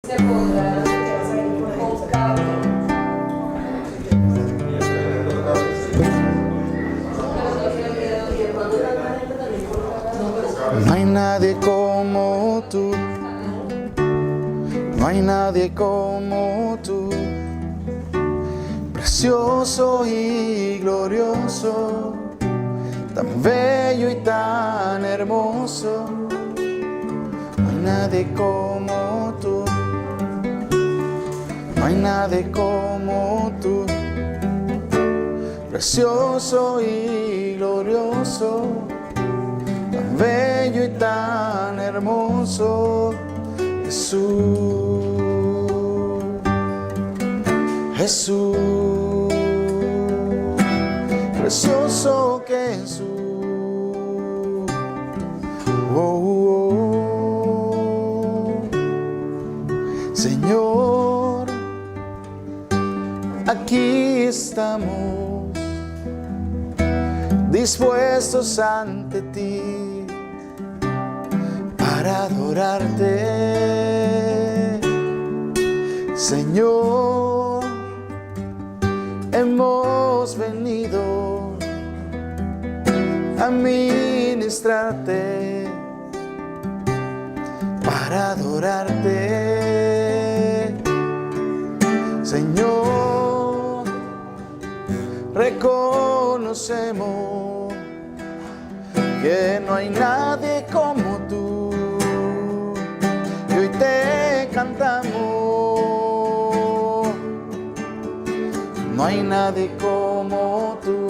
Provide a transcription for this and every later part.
No hay nadie como tú, no hay nadie como tú, precioso y glorioso, tan bello y tan hermoso. No hay nadie como tú, no hay nadie como tú, precioso y glorioso, tan bello y tan hermoso. Jesús, Jesús, precioso Jesús. Oh, oh, oh. Señor, aquí estamos dispuestos ante ti para adorarte. Señor, hemos venido a ministrarte para adorarte. Señor, reconocemos que no hay nadie como tú, y hoy te cantamos. No hay nadie como tú,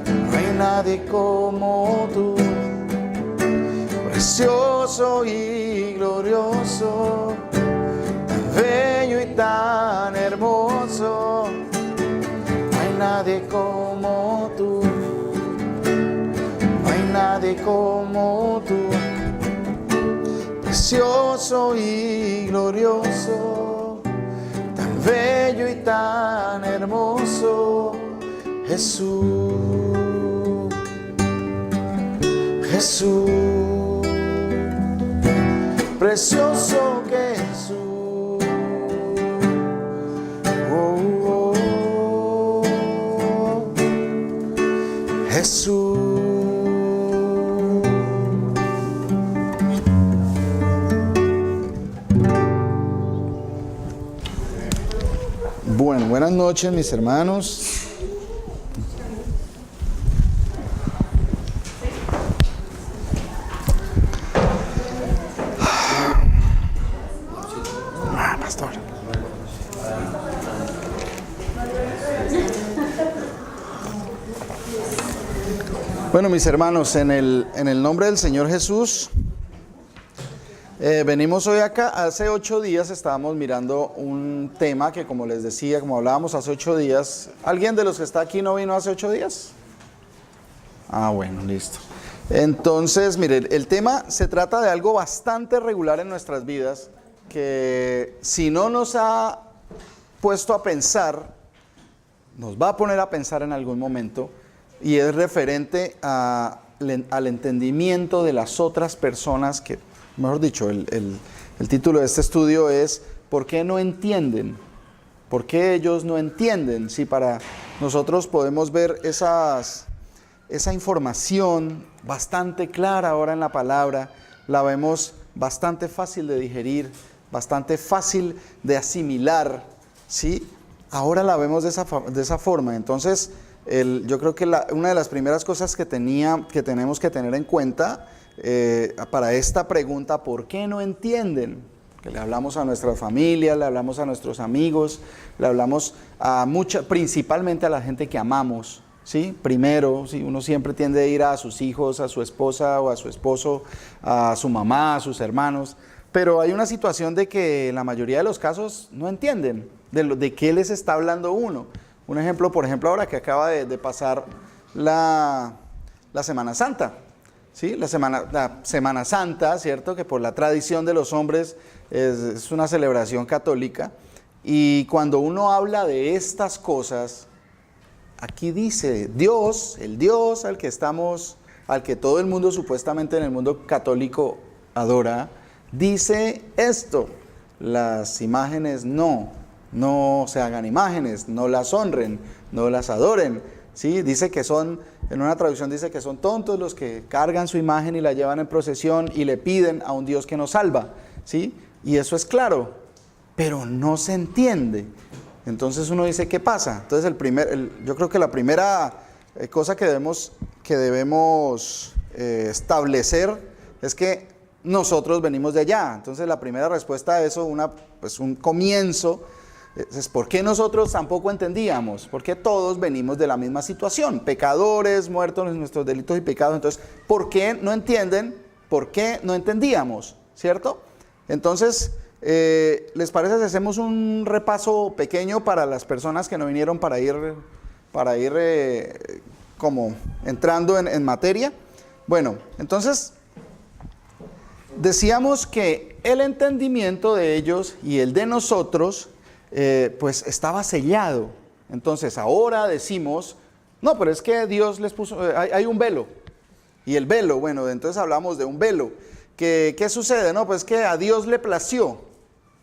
no hay nadie como tú, precioso y glorioso, tan bello y tan hermoso. No hay nadie como tú, no hay nadie como tú, precioso y glorioso, tan bello y tan hermoso. Jesús, Jesús, precioso Jesús. Oh, oh, oh. Jesús. Bueno, buenas noches, mis hermanos. Pastor. Bueno, mis hermanos, en el nombre del Señor Jesús, venimos hoy acá. Hace 8 días estábamos mirando un tema que, como les decía, como hablábamos hace 8 días, ¿alguien de los que está aquí no vino hace 8 días? Ah, bueno, listo. Entonces, miren, el tema se trata de algo bastante regular en nuestras vidas, que si no nos ha puesto a pensar, nos va a poner a pensar en algún momento, y es referente al entendimiento de las otras personas que, mejor dicho, el título de este estudio es ¿por qué no entienden? ¿Por qué ellos no entienden? Si para nosotros podemos ver esa información bastante clara ahora en la palabra, la vemos bastante fácil de digerir, bastante fácil de asimilar, ¿sí? Ahora la vemos de esa forma. Entonces, yo creo que una de las primeras cosas que tenemos que tener en cuenta para esta pregunta, ¿por qué no entienden? Que le hablamos a nuestra familia, le hablamos a nuestros amigos, le hablamos principalmente a la gente que amamos, ¿sí? Primero, ¿sí? Uno siempre tiende a ir a sus hijos, a su esposa o a su esposo, a su mamá, a sus hermanos, pero hay una situación de que en la mayoría de los casos no entienden de qué les está hablando uno. Un ejemplo, por ejemplo, ahora que acaba de pasar la Semana Santa, ¿sí? La Semana Santa, ¿cierto? Que por la tradición de los hombres es una celebración católica, y cuando uno habla de estas cosas, aquí dice Dios, el Dios al que todo el mundo supuestamente en el mundo católico adora, dice esto: las imágenes no se hagan imágenes, no las honren, no las adoren, ¿sí? Dice que son, en una traducción dice que son tontos los que cargan su imagen y la llevan en procesión y le piden a un Dios que nos salva, ¿sí? Y eso es claro, pero no se entiende. Entonces uno dice, ¿qué pasa? Entonces yo creo que la primera cosa que debemos establecer es que nosotros venimos de allá. Entonces la primera respuesta a eso, un comienzo, es ¿por qué nosotros tampoco entendíamos? Porque todos venimos de la misma situación, pecadores, muertos en nuestros delitos y pecados. Entonces, ¿por qué no entienden? ¿Por qué no entendíamos? ¿Cierto? Entonces, ¿les parece si hacemos un repaso pequeño para las personas que no vinieron para ir como entrando en materia? Bueno, entonces decíamos que el entendimiento de ellos y el de nosotros pues estaba sellado. Entonces ahora decimos, no, pero es que Dios les puso, hay un velo. Y el velo, bueno, entonces hablamos de un velo. ¿Qué sucede? No, pues que a Dios le plació,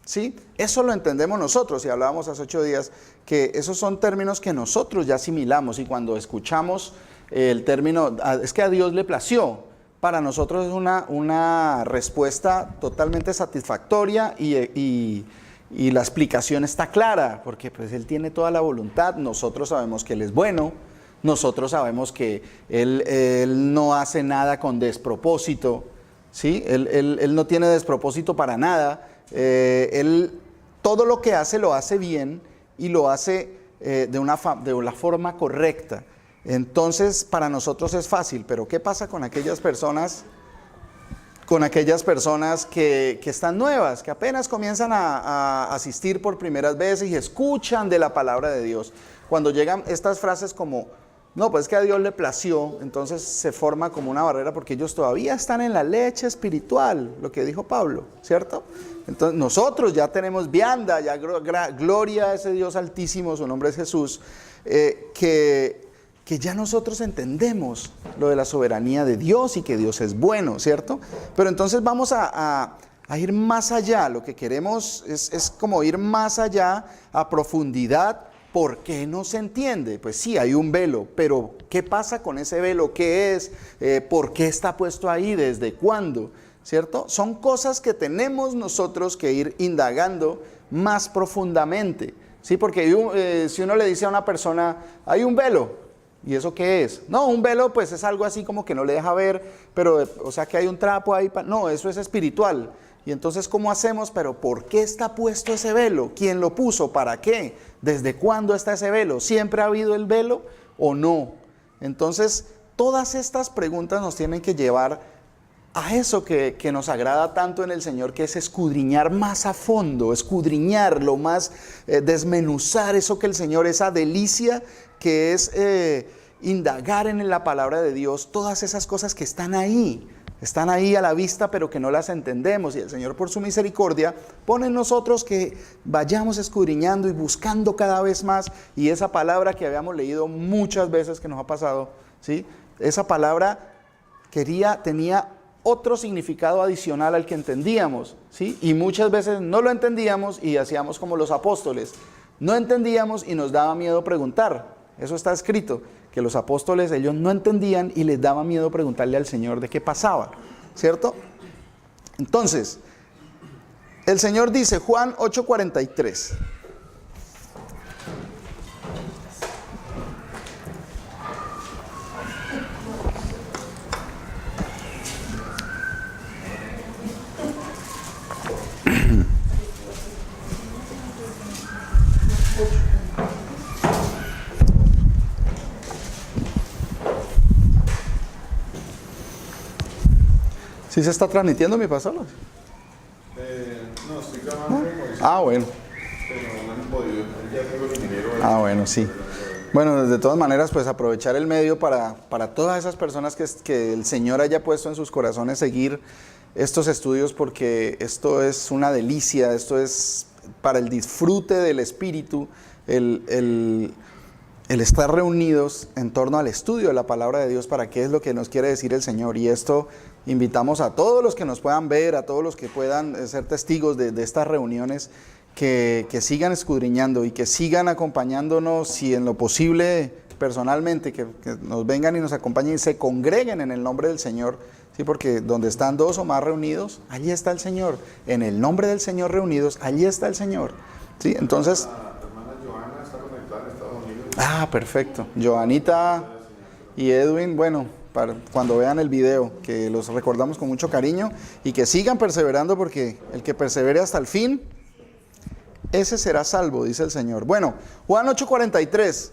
¿sí? Eso lo entendemos nosotros, y hablábamos hace 8 días que esos son términos que nosotros ya asimilamos, y cuando escuchamos el término, es que a Dios le plació, para nosotros es una respuesta totalmente satisfactoria, y la explicación está clara, porque pues Él tiene toda la voluntad, nosotros sabemos que Él es bueno, nosotros sabemos que Él no hace nada con despropósito, ¿sí? Él no tiene despropósito para nada. Él todo lo que hace lo hace bien y lo hace de la forma correcta. Entonces para nosotros es fácil, pero ¿qué pasa con aquellas personas que están nuevas, que apenas comienzan a asistir por primeras veces y escuchan de la palabra de Dios? Cuando llegan estas frases como, no, pues es que a Dios le plació, entonces se forma como una barrera porque ellos todavía están en la leche espiritual, lo que dijo Pablo, ¿cierto? Entonces nosotros ya tenemos vianda, ya gloria a ese Dios altísimo, su nombre es Jesús, que ya nosotros entendemos lo de la soberanía de Dios y que Dios es bueno, ¿cierto? Pero entonces vamos a ir más allá, lo que queremos es como ir más allá, a profundidad. ¿Por qué no se entiende? Pues sí, hay un velo, pero ¿qué pasa con ese velo? ¿Qué es? ¿Por qué está puesto ahí? ¿Desde cuándo? ¿Cierto? Son cosas que tenemos nosotros que ir indagando más profundamente, ¿sí? Porque si uno le dice a una persona, hay un velo, ¿y eso qué es? No, un velo pues es algo así como que no le deja ver, pero o sea que hay un trapo ahí, no, eso es espiritual. Y entonces, ¿cómo hacemos? Pero ¿por qué está puesto ese velo? ¿Quién lo puso? ¿Para qué? ¿Desde cuándo está ese velo? ¿Siempre ha habido el velo o no? Entonces, todas estas preguntas nos tienen que llevar a eso que nos agrada tanto en el Señor, que es escudriñar más a fondo, escudriñarlo más, desmenuzar eso que el Señor, esa delicia que es indagar en la palabra de Dios, todas esas cosas que están ahí a la vista, pero que no las entendemos, y el Señor por su misericordia pone en nosotros que vayamos escudriñando y buscando cada vez más, y esa palabra que habíamos leído muchas veces que nos ha pasado, ¿sí? Esa palabra tenía otro significado adicional al que entendíamos, ¿sí? Y muchas veces no lo entendíamos y hacíamos como los apóstoles, no entendíamos y nos daba miedo preguntar. Eso está escrito, que los apóstoles, ellos no entendían y les daba miedo preguntarle al Señor de qué pasaba, ¿cierto? Entonces, el Señor dice, Juan 8:43. ¿Sí se está transmitiendo mi pastor? No, estoy grabando. Bueno. Pero no han podido. Ya tengo el ingeniero. Bueno, sí. Bueno, de todas maneras, pues aprovechar el medio para todas esas personas que el Señor haya puesto en sus corazones seguir estos estudios, porque esto es una delicia, esto es para el disfrute del Espíritu, el el estar reunidos en torno al estudio de la palabra de Dios para qué es lo que nos quiere decir el Señor. Y esto invitamos a todos los que nos puedan ver, a todos los que puedan ser testigos de estas reuniones, que sigan escudriñando y que sigan acompañándonos, y en lo posible personalmente, que nos vengan y nos acompañen y se congreguen en el nombre del Señor. Sí, porque donde están dos o más reunidos, allí está el Señor. En el nombre del Señor reunidos, allí está el Señor. Sí, entonces... Ah, perfecto. Joanita y Edwin, bueno, para cuando vean el video, que los recordamos con mucho cariño y que sigan perseverando, porque el que persevere hasta el fin, ese será salvo, dice el Señor. Bueno, Juan 8:43,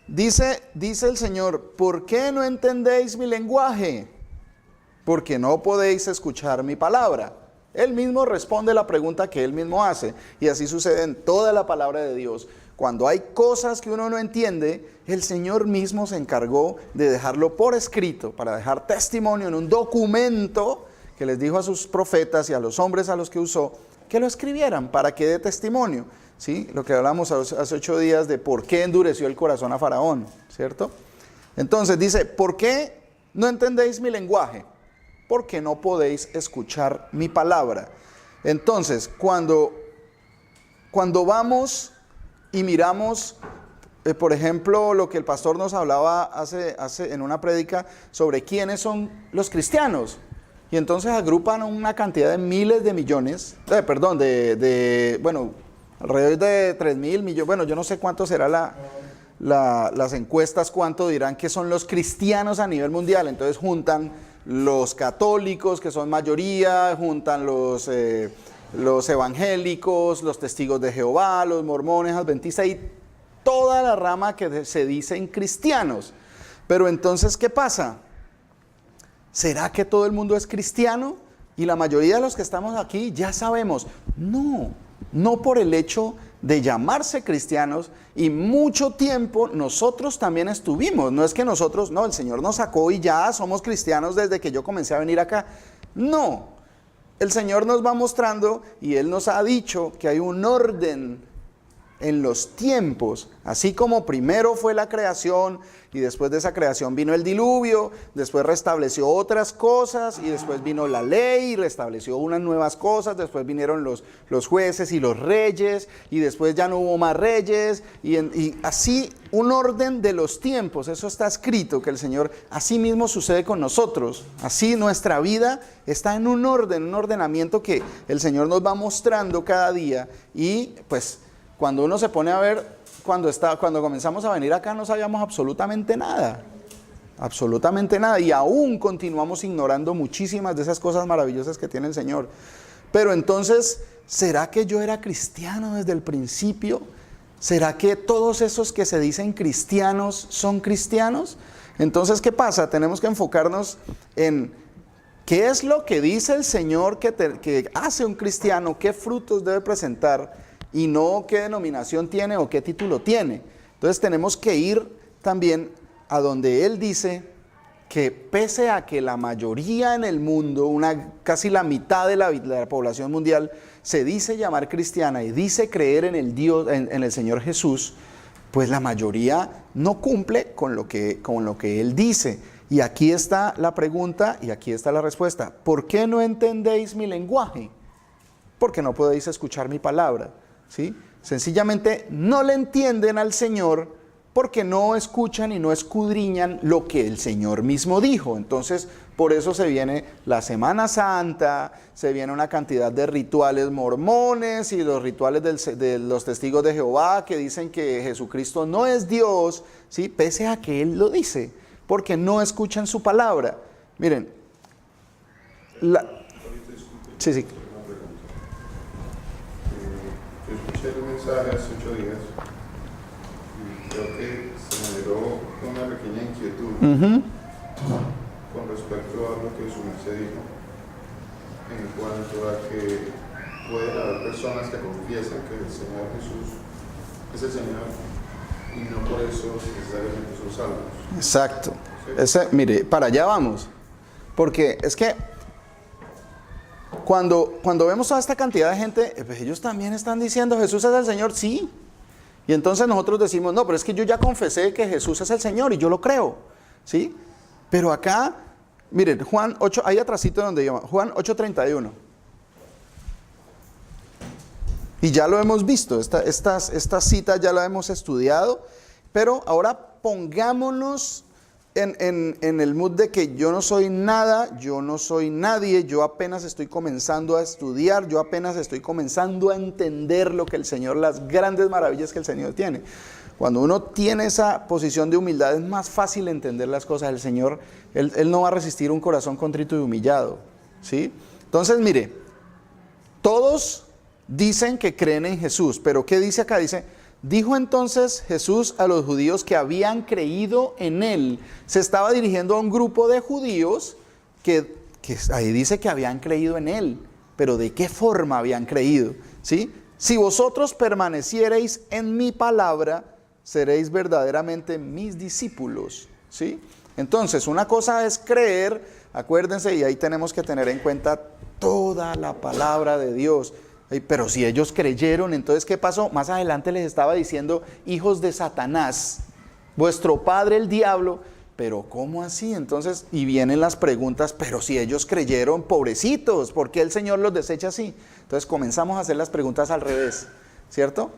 dice el Señor: ¿por qué no entendéis mi lenguaje? Porque no podéis escuchar mi palabra. Él mismo responde la pregunta que él mismo hace, y así sucede en toda la palabra de Dios. Cuando hay cosas que uno no entiende, el Señor mismo se encargó de dejarlo por escrito, para dejar testimonio en un documento que les dijo a sus profetas y a los hombres a los que usó, que lo escribieran para que dé testimonio. ¿Sí? Lo que hablamos hace 8 días de por qué endureció el corazón a Faraón, ¿cierto? Entonces dice: ¿por qué no entendéis mi lenguaje? Porque no podéis escuchar mi palabra. Entonces, cuando vamos y miramos, por ejemplo, lo que el pastor nos hablaba hace en una prédica sobre quiénes son los cristianos, y entonces agrupan una cantidad de miles de millones, bueno, alrededor de 3.000 millones, bueno, yo no sé cuánto será las encuestas, cuánto dirán que son los cristianos a nivel mundial. Entonces juntan los católicos, que son mayoría, juntan los evangélicos, los testigos de Jehová, los mormones, adventistas y toda la rama que se dicen cristianos. Pero entonces, ¿qué pasa? ¿Será que todo el mundo es cristiano? Y la mayoría de los que estamos aquí ya sabemos. No por el hecho de llamarse cristianos, y mucho tiempo nosotros también estuvimos. No es que nosotros, el Señor nos sacó y ya somos cristianos desde que yo comencé a venir acá. No. El Señor nos va mostrando, y Él nos ha dicho que hay un orden en los tiempos. Así como primero fue la creación, y después de esa creación vino el diluvio, después restableció otras cosas, y después vino la ley y restableció unas nuevas cosas, después vinieron los jueces y los reyes, y después ya no hubo más reyes, y así un orden de los tiempos. Eso está escrito, que el Señor, así mismo sucede con nosotros. Así nuestra vida está en un orden, un ordenamiento que el Señor nos va mostrando cada día. Y pues cuando uno se pone a ver, cuando comenzamos a venir acá no sabíamos absolutamente nada, y aún continuamos ignorando muchísimas de esas cosas maravillosas que tiene el Señor. Pero entonces, ¿será que yo era cristiano desde el principio? ¿Será que todos esos que se dicen cristianos son cristianos? Entonces, ¿qué pasa? Tenemos que enfocarnos en qué es lo que dice el Señor que hace un cristiano, qué frutos debe presentar, y no qué denominación tiene o qué título tiene. Entonces tenemos que ir también a donde Él dice que pese a que la mayoría en el mundo, casi la mitad de la población mundial, se dice llamar cristiana y dice creer en el Dios, en el Señor Jesús, pues la mayoría no cumple con lo que Él dice. Y aquí está la pregunta y aquí está la respuesta. ¿Por qué no entendéis mi lenguaje? Porque no podéis escuchar mi palabra. ¿Sí? Sencillamente no le entienden al Señor porque no escuchan y no escudriñan lo que el Señor mismo dijo. Entonces, por eso se viene la Semana Santa, se viene una cantidad de rituales mormones y los rituales de los testigos de Jehová que dicen que Jesucristo no es Dios, ¿sí? Pese a que Él lo dice, porque no escuchan su palabra. Miren, sí. Escuché el mensaje hace 8 días y creo que se me generó una pequeña inquietud con respecto a lo que su merced dijo en cuanto a que pueden haber personas que confiesan que el Señor Jesús es el Señor y no por eso necesariamente son salvos. Exacto. ¿Sí? Mire, para allá vamos, porque es que cuando vemos a esta cantidad de gente, pues ellos también están diciendo Jesús es el Señor, sí, Y entonces nosotros decimos, no, pero es que yo ya confesé que Jesús es el Señor y yo lo creo, ¿sí? Pero acá, miren, Juan 8, ahí atrásito donde iba, Juan 8:31. Y ya lo hemos visto, esta cita ya la hemos estudiado, pero ahora pongámonos en el mood de que yo no soy nada, yo no soy nadie, yo apenas estoy comenzando a estudiar, yo apenas estoy comenzando a entender lo que el Señor, las grandes maravillas que el Señor tiene. Cuando uno tiene esa posición de humildad es más fácil entender las cosas. El Señor, Él no va a resistir un corazón contrito y humillado, ¿sí? Entonces, mire, todos dicen que creen en Jesús, pero ¿qué dice acá? Dice, dijo entonces Jesús a los judíos que habían creído en Él. Se estaba dirigiendo a un grupo de judíos que ahí dice que habían creído en Él, pero ¿de qué forma habían creído? ¿Sí? Si vosotros permaneciereis en mi palabra, seréis verdaderamente mis discípulos, ¿sí? Entonces, una cosa es creer, acuérdense, y ahí tenemos que tener en cuenta toda la palabra de Dios. Pero si ellos creyeron, entonces ¿qué pasó? Más adelante les estaba diciendo, hijos de Satanás, vuestro padre el diablo. Pero ¿cómo así? Entonces, y vienen las preguntas, pero si ellos creyeron, pobrecitos, ¿por qué el Señor los desecha así? Entonces comenzamos a hacer las preguntas al revés, ¿cierto?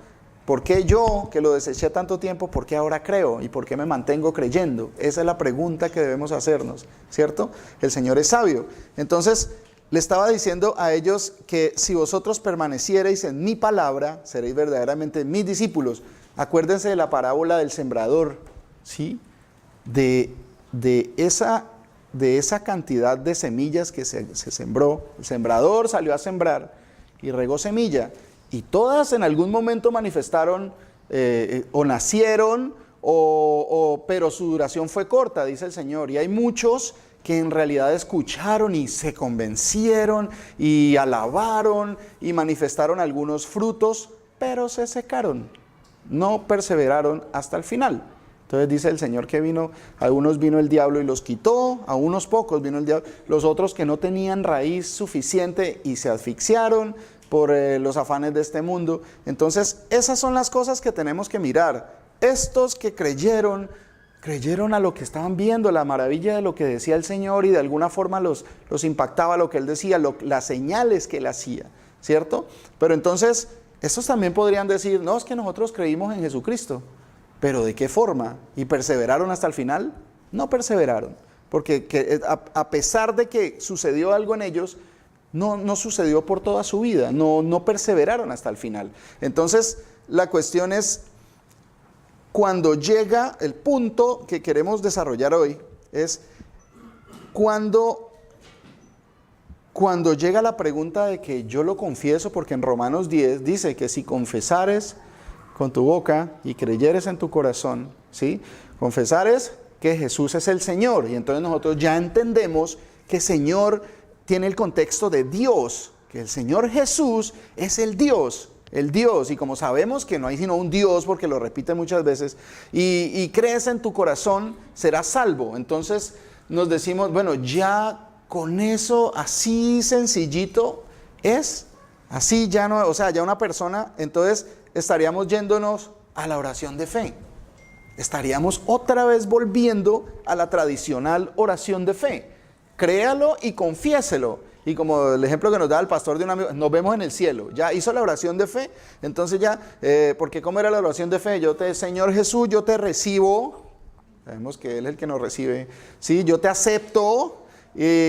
¿Por qué yo, que lo deseché tanto tiempo, por qué ahora creo? ¿Y por qué me mantengo creyendo? Esa es la pregunta que debemos hacernos, ¿cierto? El Señor es sabio. Entonces, le estaba diciendo a ellos que si vosotros permaneciereis en mi palabra, seréis verdaderamente mis discípulos. Acuérdense de la parábola del sembrador, ¿sí? De esa cantidad de semillas que se sembró. El sembrador salió a sembrar y regó semilla. Y todas en algún momento manifestaron o nacieron, pero su duración fue corta, dice el Señor. Y hay muchos que en realidad escucharon y se convencieron y alabaron y manifestaron algunos frutos, pero se secaron, no perseveraron hasta el final. Entonces dice el Señor que a unos vino el diablo y los quitó, a unos pocos vino el diablo, los otros que no tenían raíz suficiente y se asfixiaron por los afanes de este mundo. Entonces esas son las cosas que tenemos que mirar. Estos que creyeron a lo que estaban viendo, la maravilla de lo que decía el Señor, y de alguna forma los impactaba lo que Él decía, las señales que Él hacía, ¿cierto? Pero entonces, estos también podrían decir, no, es que nosotros creímos en Jesucristo, pero ¿de qué forma? ¿Y perseveraron hasta el final? No perseveraron, porque a pesar de que sucedió algo en ellos, no sucedió por toda su vida, no perseveraron hasta el final. Entonces, la cuestión es, cuando llega el punto que queremos desarrollar hoy, es cuando llega la pregunta de que yo lo confieso, porque en Romanos 10 dice que si confesares con tu boca y creyeres en tu corazón, ¿sí? Confesares que Jesús es el Señor, y entonces nosotros ya entendemos que Señor tiene el contexto de Dios, que el Señor Jesús es el Dios, y como sabemos que no hay sino un Dios, porque lo repite muchas veces, y crees en tu corazón, serás salvo. Entonces nos decimos, bueno, ya con eso, así sencillito es, así ya no, o sea, ya una persona, entonces estaríamos yéndonos a la oración de fe. Estaríamos otra vez volviendo a la tradicional oración de fe. Créalo y confiéselo. Y como el ejemplo que nos da el pastor de un amigo, nos vemos en el cielo. Ya hizo la oración de fe, entonces ya, porque ¿cómo era la oración de fe? Señor Jesús, yo te recibo. Sabemos que Él es el que nos recibe. Sí, yo te acepto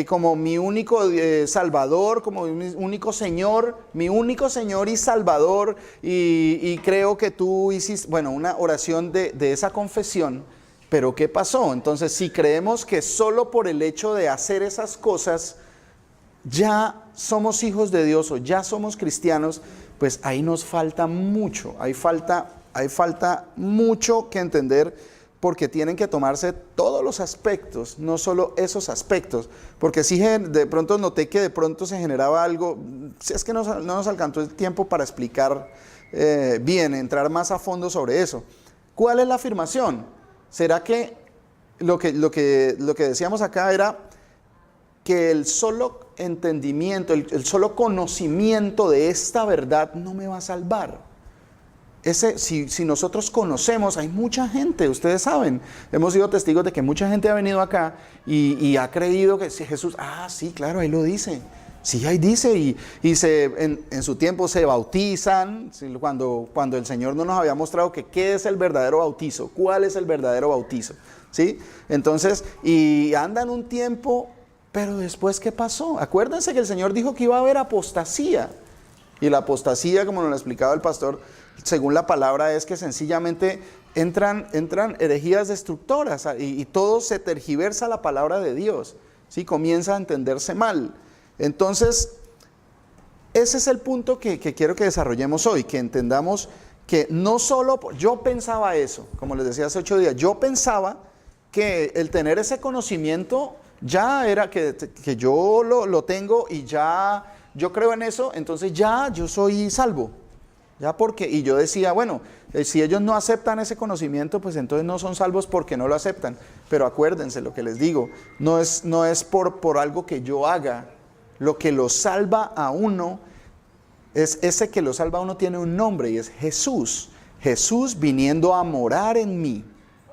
como mi único Salvador, como mi único Señor y Salvador. Y creo que tú hiciste, bueno, una oración de esa confesión. Pero ¿qué pasó? Entonces, si creemos que solo por el hecho de hacer esas cosas ya somos hijos de Dios o ya somos cristianos, pues ahí nos falta mucho, ahí falta mucho que entender, porque tienen que tomarse todos los aspectos, no solo esos aspectos, porque si de pronto noté que de pronto se generaba algo, es que no nos alcanzó el tiempo para explicar bien, entrar más a fondo sobre eso. ¿Cuál es la afirmación? ¿Será que lo que decíamos acá era que el solo entendimiento, el solo conocimiento de esta verdad no me va a salvar? si nosotros conocemos, hay mucha gente, ustedes saben, hemos sido testigos de que mucha gente ha venido acá y ha creído que Jesús, sí, claro, ahí lo dice. Sí, ahí dice, y en su tiempo se bautizan, cuando el Señor no nos había mostrado que qué es el verdadero bautizo, cuál es el verdadero bautizo, ¿sí? Entonces, y andan un tiempo, pero después, ¿qué pasó? Acuérdense que el Señor dijo que iba a haber apostasía, y la apostasía, como nos lo explicaba el pastor, según la palabra, es que sencillamente entran herejías destructoras, y todo se tergiversa la palabra de Dios, ¿sí? Comienza a entenderse mal. Entonces, ese es el punto que quiero que desarrollemos hoy, que entendamos que no solo, yo pensaba eso, como les decía hace 8 días, yo pensaba que el tener ese conocimiento ya era que yo lo tengo y ya yo creo en eso, entonces ya yo soy salvo, ya porque, y yo decía, bueno, si ellos no aceptan ese conocimiento, pues entonces no son salvos porque no lo aceptan, pero acuérdense lo que les digo, no es por algo que yo haga. Lo que lo salva a uno, ese que lo salva a uno tiene un nombre y es Jesús. Jesús viniendo a morar en mí,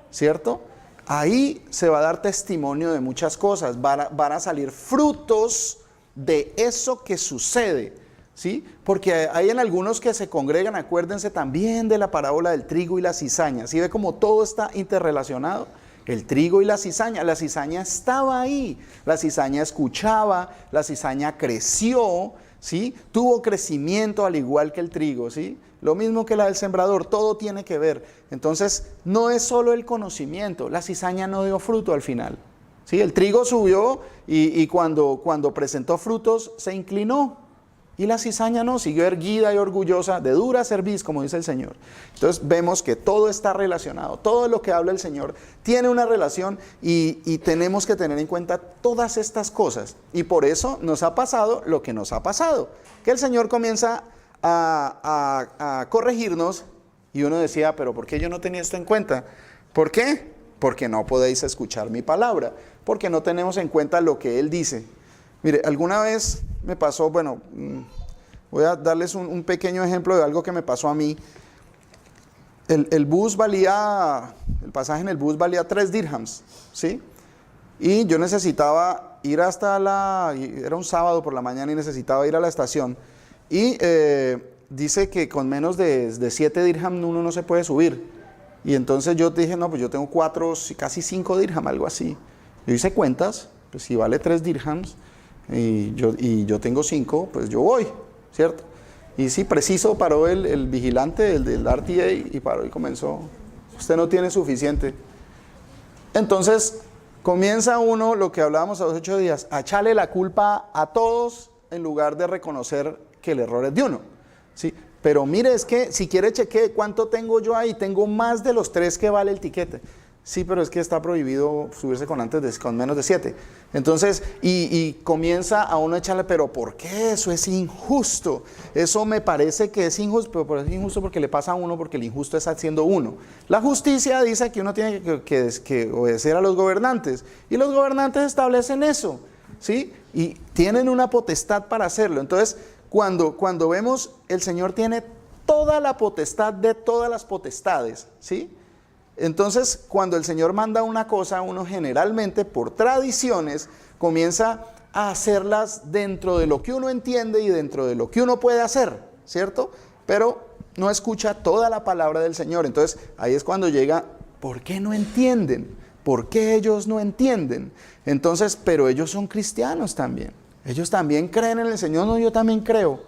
¿cierto? Ahí se va a dar testimonio de muchas cosas, van a salir frutos de eso que sucede, ¿sí? Porque hay en algunos que se congregan, acuérdense también de la parábola del trigo y la cizaña, ¿sí ve cómo todo está interrelacionado? El trigo y la cizaña estaba ahí, la cizaña escuchaba, la cizaña creció, ¿sí? Tuvo crecimiento al igual que el trigo, ¿sí? Lo mismo que la del sembrador, todo tiene que ver. Entonces, no es solo el conocimiento, la cizaña no dio fruto al final, ¿sí? El trigo subió y cuando presentó frutos se inclinó. Y la cizaña no, siguió erguida y orgullosa, de dura cerviz, como dice el Señor. Entonces vemos que todo está relacionado, todo lo que habla el Señor tiene una relación y tenemos que tener en cuenta todas estas cosas. Y por eso nos ha pasado lo que nos ha pasado, que el Señor comienza a corregirnos y uno decía, pero ¿por qué yo no tenía esto en cuenta? ¿Por qué? Porque no podéis escuchar mi palabra, porque no tenemos en cuenta lo que Él dice. Mire, alguna vez me pasó, bueno, voy a darles un pequeño ejemplo de algo que me pasó a mí. El pasaje en el bus valía 3 dirhams, ¿sí? Y yo necesitaba ir era un sábado por la mañana y necesitaba ir a la estación. Y dice que con menos de 7 dirhams uno no se puede subir. Y entonces yo dije, no, pues yo tengo 4, casi 5 dirhams, algo así. Yo hice cuentas, pues si vale 3 dirhams, y yo tengo 5, pues yo voy, ¿cierto? Y sí, preciso paró el vigilante, el del RTA, y paró y comenzó, usted no tiene suficiente. Entonces comienza uno, lo que hablábamos a los 8 días, a echarle la culpa a todos en lugar de reconocer que el error es de uno, ¿sí? Pero mire, es que si quiere chequee cuánto tengo yo ahí, tengo más de los 3 que vale el tiquete. Sí, pero es que está prohibido subirse con menos de 7. Entonces, y comienza a uno a echarle, pero ¿por qué? Eso es injusto. Eso me parece que es injusto, pero es injusto porque le pasa a uno, porque el injusto está haciendo uno. La justicia dice que uno tiene que obedecer a los gobernantes, y los gobernantes establecen eso, ¿sí? Y tienen una potestad para hacerlo. Entonces, cuando vemos, el Señor tiene toda la potestad de todas las potestades, ¿sí? Entonces, cuando el Señor manda una cosa, uno generalmente, por tradiciones, comienza a hacerlas dentro de lo que uno entiende y dentro de lo que uno puede hacer, ¿cierto? Pero no escucha toda la palabra del Señor. Entonces, ahí es cuando llega, ¿por qué no entienden? ¿Por qué ellos no entienden? Entonces, pero ellos son cristianos también. Ellos también creen en el Señor. No, yo también creo.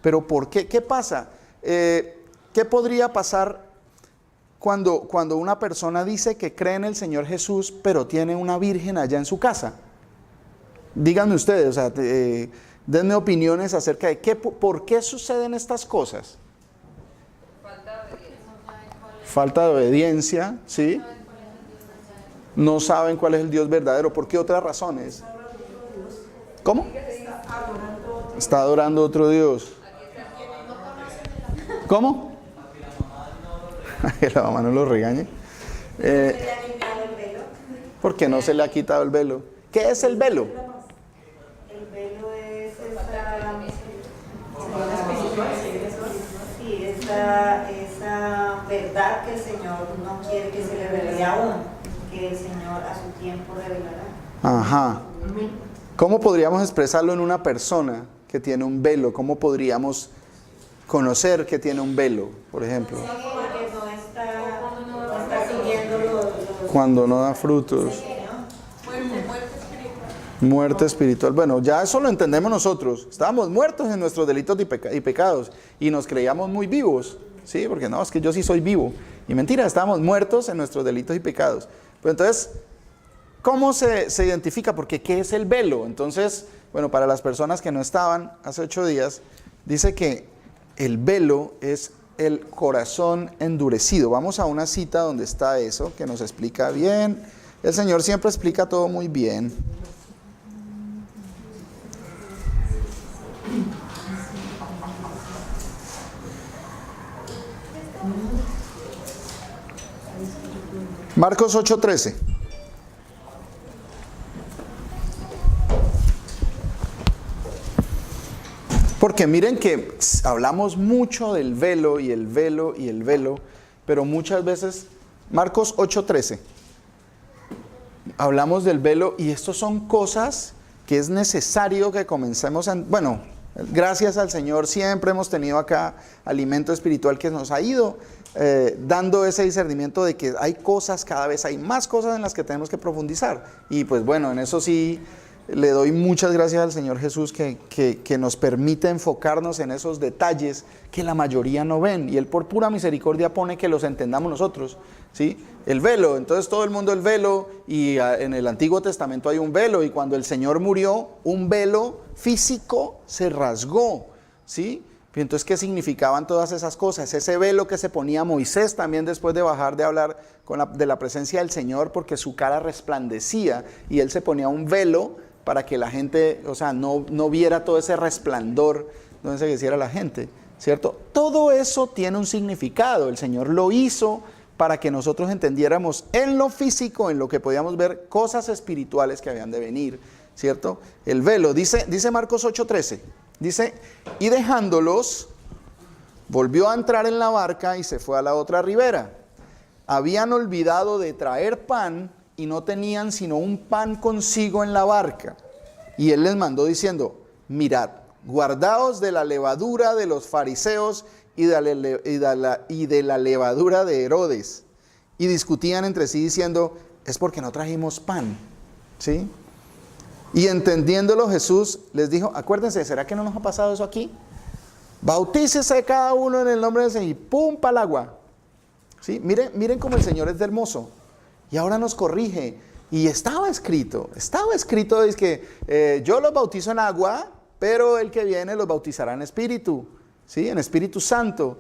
Pero ¿por qué? ¿Qué pasa? ¿Qué podría pasar cuando una persona dice que cree en el Señor Jesús, pero tiene una virgen allá en su casa? Díganme ustedes, o sea, denme opiniones acerca de por qué suceden estas cosas. Falta de obediencia, ¿sí? No saben cuál es el Dios verdadero. ¿Por qué otras razones? ¿Cómo? Está adorando a otro Dios. ¿Cómo? Que la mamá no lo regañe. ¿Por qué no se le ha quitado el velo? ¿Qué es el velo? El velo es esa verdad que el Señor no quiere que se le revele aún, que el Señor a su tiempo revelará. Ajá. ¿Cómo podríamos expresarlo en una persona que tiene un velo? ¿Cómo podríamos conocer que tiene un velo, por ejemplo? Sí, porque no está siguiendo los Cuando no da frutos. sí, ¿no? Muerte espiritual. Bueno, ya eso lo entendemos nosotros. Estábamos muertos en nuestros delitos y pecados y nos creíamos muy vivos. Sí, porque no, es que yo sí soy vivo. Y mentira, estábamos muertos en nuestros delitos y pecados. Pero entonces, ¿cómo se identifica? Porque ¿qué es el velo? Entonces, bueno, para las personas que no estaban hace 8 días, dice que el velo es el corazón endurecido. Vamos a una cita donde está eso, que nos explica bien. El Señor siempre explica todo muy bien. Marcos 8:13. Porque miren que hablamos mucho del velo y el velo y el velo, pero muchas veces, Marcos 8:13, hablamos del velo y estas son cosas que es necesario que comencemos a... Bueno, gracias al Señor siempre hemos tenido acá alimento espiritual que nos ha ido dando ese discernimiento de que hay cosas, cada vez hay más cosas en las que tenemos que profundizar. Y pues bueno, en eso sí le doy muchas gracias al Señor Jesús que nos permite enfocarnos en esos detalles que la mayoría no ven. Y Él por pura misericordia pone que los entendamos nosotros, ¿sí? El velo, entonces todo el mundo el velo, y en el Antiguo Testamento hay un velo, y cuando el Señor murió, un velo físico se rasgó, ¿sí? Y entonces, ¿qué significaban todas esas cosas? Ese velo que se ponía Moisés también después de bajar de hablar de la presencia del Señor, porque su cara resplandecía, y él se ponía un velo para que la gente, o sea, no viera todo ese resplandor donde se hiciera la gente, ¿cierto? Todo eso tiene un significado, el Señor lo hizo para que nosotros entendiéramos en lo físico, en lo que podíamos ver, cosas espirituales que habían de venir, ¿cierto? El velo, dice Marcos 8:13, dice, y dejándolos, volvió a entrar en la barca y se fue a la otra ribera. Habían olvidado de traer pan y no tenían sino un pan consigo en la barca. Y él les mandó diciendo, mirad, guardaos de la levadura de los fariseos y de la levadura de Herodes. Y discutían entre sí diciendo, es porque no trajimos pan, ¿sí? Y entendiéndolo Jesús les dijo, acuérdense, ¿será que no nos ha pasado eso aquí? Bautícese cada uno en el nombre del Señor y ¡pum! Para el agua. ¿Sí? Miren cómo el Señor es de hermoso. Y ahora nos corrige. Y estaba escrito, es que yo los bautizo en agua, pero el que viene los bautizará en espíritu, ¿sí? En Espíritu Santo.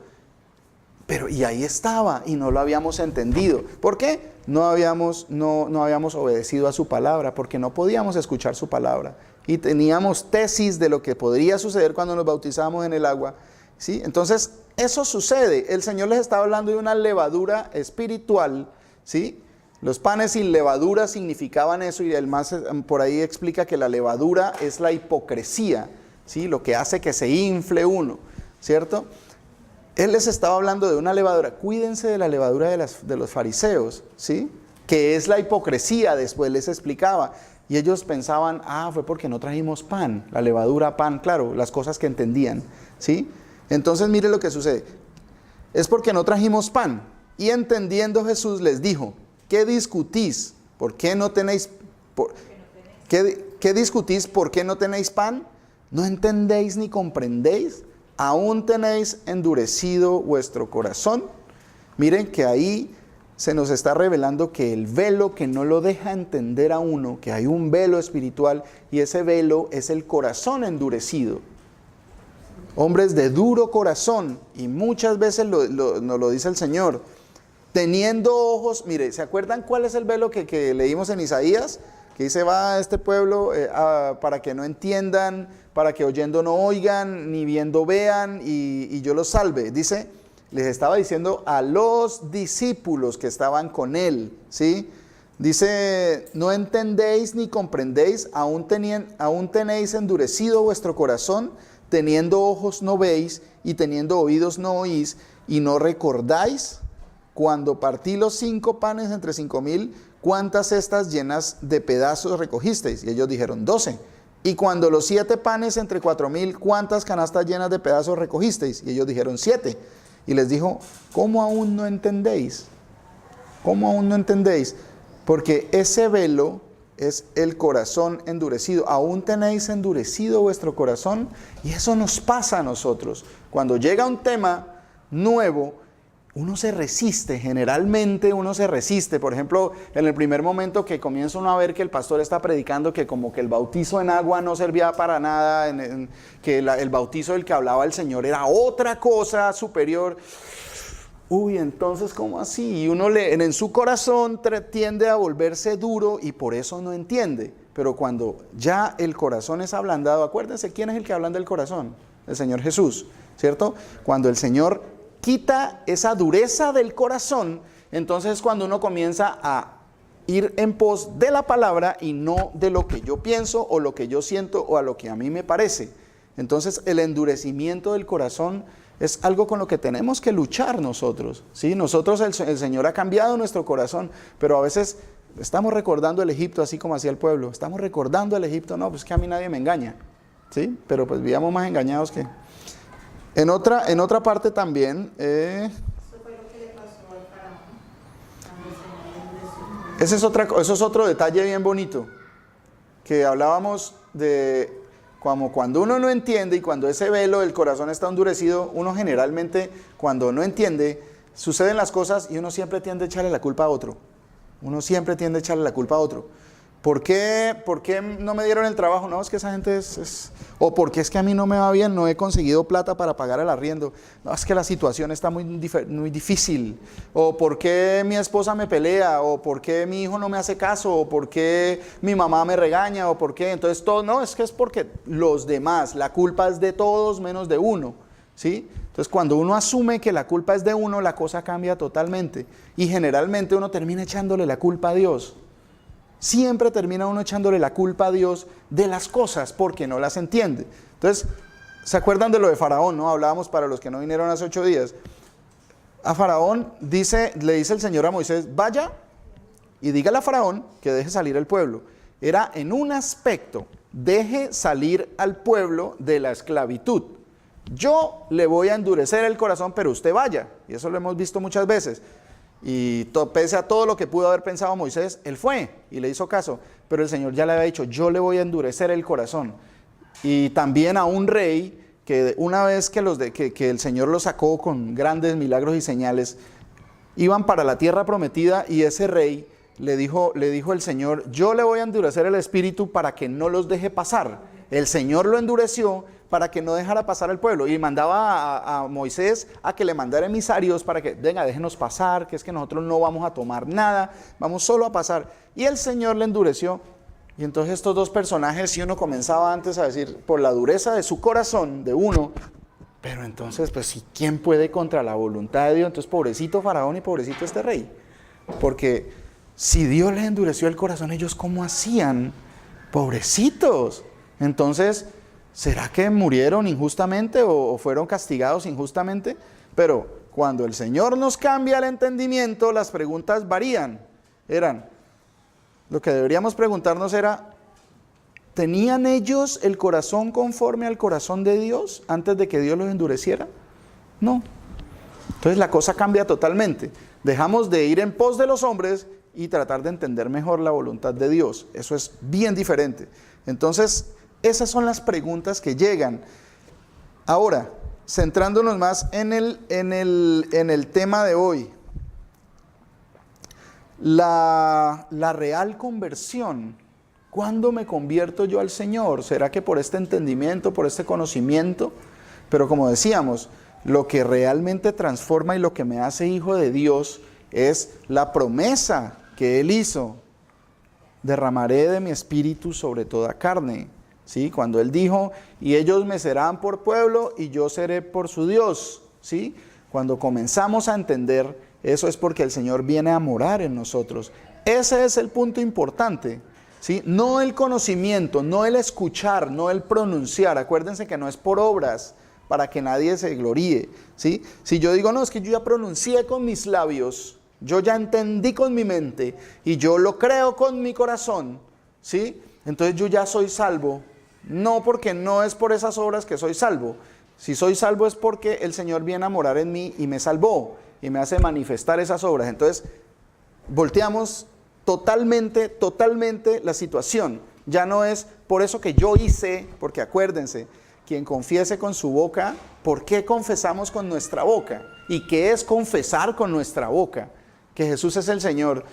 Pero y ahí estaba y no lo habíamos entendido. ¿Por qué? No habíamos obedecido a su palabra, porque no podíamos escuchar su palabra. Y teníamos tesis de lo que podría suceder cuando nos bautizamos en el agua, ¿sí? Entonces, eso sucede. El Señor les estaba hablando de una levadura espiritual, ¿sí? Los panes sin levadura significaban eso, y el más por ahí explica que la levadura es la hipocresía, ¿sí? Lo que hace que se infle uno, ¿cierto? Él les estaba hablando de una levadura. Cuídense de la levadura de los fariseos, ¿sí? Que es la hipocresía, después les explicaba. Y ellos pensaban, fue porque no trajimos pan, la levadura, pan, claro, las cosas que entendían, ¿sí? Entonces mire lo que sucede. Es porque no trajimos pan. Y entendiendo Jesús les dijo, ¿qué discutís? ¿Por qué no tenéis? ¿Qué discutís? ¿Por qué no tenéis pan? ¿No entendéis ni comprendéis? ¿Aún tenéis endurecido vuestro corazón? Miren que ahí se nos está revelando que el velo que no lo deja entender a uno, que hay un velo espiritual, y ese velo es el corazón endurecido. Hombres de duro corazón, y muchas veces nos lo dice el Señor, teniendo ojos. Mire, ¿se acuerdan cuál es el velo que leímos en Isaías? Que dice, va a este pueblo para que no entiendan, para que oyendo no oigan, ni viendo vean, y yo los salve. Dice, les estaba diciendo a los discípulos que estaban con él, ¿sí? Dice, no entendéis ni comprendéis, aún tenéis endurecido vuestro corazón, teniendo ojos no veis, y teniendo oídos no oís, y no recordáis. cuando partí los 5 panes entre 5,000, ¿cuántas cestas llenas de pedazos recogisteis? Y ellos dijeron 12. Y cuando los 7 panes entre 4,000, ¿cuántas canastas llenas de pedazos recogisteis? Y ellos dijeron 7. Y les dijo, ¿cómo aún no entendéis? ¿Cómo aún no entendéis? Porque ese velo es el corazón endurecido. Aún tenéis endurecido vuestro corazón. Y eso nos pasa a nosotros. Cuando llega un tema nuevo, uno se resiste, generalmente uno se resiste. Por ejemplo, en el primer momento que comienza uno a ver que el pastor está predicando que como que el bautizo en agua no servía para nada, que el bautizo del que hablaba el Señor era otra cosa superior. Uy, entonces, ¿cómo así? Y uno en su corazón tiende a volverse duro y por eso no entiende. Pero cuando ya el corazón es ablandado, acuérdense, ¿quién es el que ablanda el corazón? El Señor Jesús, ¿cierto? Cuando el Señor quita esa dureza del corazón, entonces es cuando uno comienza a ir en pos de la palabra y no de lo que yo pienso o lo que yo siento o a lo que a mí me parece. Entonces el endurecimiento del corazón es algo con lo que tenemos que luchar nosotros, ¿sí? Nosotros, el Señor ha cambiado nuestro corazón, pero a veces estamos recordando el Egipto así como hacía el pueblo. Estamos recordando el Egipto, no, pues que a mí nadie me engaña, ¿sí? Pero pues vivíamos más engañados que... En otra parte también... Eso fue lo que le pasó al faraón cuando el Señor endureció. Eso es otro detalle bien bonito, que hablábamos de como cuando uno no entiende y cuando ese velo del corazón está endurecido, uno generalmente cuando no entiende, suceden las cosas y uno siempre tiende a echarle la culpa a otro. Uno siempre tiende a echarle la culpa a otro. ¿Por qué no me dieron el trabajo? No, es que esa gente o porque es que a mí no me va bien, no he conseguido plata para pagar el arriendo. No, es que la situación está muy difícil. O ¿por qué mi esposa me pelea? O ¿por qué mi hijo no me hace caso? O ¿por qué mi mamá me regaña? O ¿por qué? Entonces todo, no, es que es porque los demás, la culpa es de todos menos de uno, ¿sí? Entonces cuando uno asume que la culpa es de uno, la cosa cambia totalmente. Y generalmente uno termina echándole la culpa a Dios. Siempre termina uno echándole la culpa a Dios de las cosas porque no las entiende. Entonces, ¿se acuerdan de lo de Faraón? ¿No? Hablábamos para los que no vinieron hace 8 días. A Faraón le dice el Señor a Moisés, vaya y dígale a Faraón que deje salir al pueblo. Era en un aspecto, deje salir al pueblo de la esclavitud. Yo le voy a endurecer el corazón, pero usted vaya. Y eso lo hemos visto muchas veces. Y pese a todo lo que pudo haber pensado Moisés, él fue y le hizo caso. Pero el Señor ya le había dicho, yo le voy a endurecer el corazón. Y también a un rey, que una vez que el Señor lo sacó con grandes milagros y señales, iban para la tierra prometida y ese rey le dijo el Señor, yo le voy a endurecer el espíritu para que no los deje pasar. El Señor lo endureció para que no dejara pasar al pueblo y mandaba a Moisés a que le mandara emisarios para que, venga, déjenos pasar, que es que nosotros no vamos a tomar nada, vamos solo a pasar. Y el Señor le endureció. Y entonces estos dos personajes, si uno comenzaba antes a decir, por la dureza de su corazón, de uno, pero entonces, pues, ¿y quién puede contra la voluntad de Dios? Entonces, pobrecito Faraón y pobrecito este rey. Porque si Dios les endureció el corazón, ellos ¿cómo hacían? Pobrecitos. Entonces, ¿será que murieron injustamente o fueron castigados injustamente? Pero cuando el Señor nos cambia el entendimiento, las preguntas varían. Lo que deberíamos preguntarnos era, ¿tenían ellos el corazón conforme al corazón de Dios antes de que Dios los endureciera? No. Entonces la cosa cambia totalmente. Dejamos de ir en pos de los hombres y tratar de entender mejor la voluntad de Dios. Eso es bien diferente. Entonces, esas son las preguntas que llegan. Ahora, centrándonos más en el tema de hoy. La real conversión. ¿Cuándo me convierto yo al Señor? ¿Será que por este entendimiento, por este conocimiento? Pero como decíamos, lo que realmente transforma y lo que me hace hijo de Dios es la promesa que Él hizo. Derramaré de mi espíritu sobre toda carne. ¿Sí? Cuando Él dijo, y ellos me serán por pueblo y yo seré por su Dios. ¿Sí? Cuando comenzamos a entender, eso es porque el Señor viene a morar en nosotros. Ese es el punto importante. ¿Sí? No el conocimiento, no el escuchar, no el pronunciar. Acuérdense que no es por obras para que nadie se gloríe. ¿Sí? Si yo digo, no, es que yo ya pronuncié con mis labios, yo ya entendí con mi mente y yo lo creo con mi corazón, ¿sí? Entonces yo ya soy salvo, no porque no es por esas obras que soy salvo. Si soy salvo es porque el Señor viene a morar en mí y me salvó y me hace manifestar esas obras. Entonces volteamos totalmente la situación. Ya no es por eso que yo hice, porque acuérdense, quien confiese con su boca, ¿por qué confesamos con nuestra boca? ¿Y qué es confesar con nuestra boca? Que Jesús es el Señor.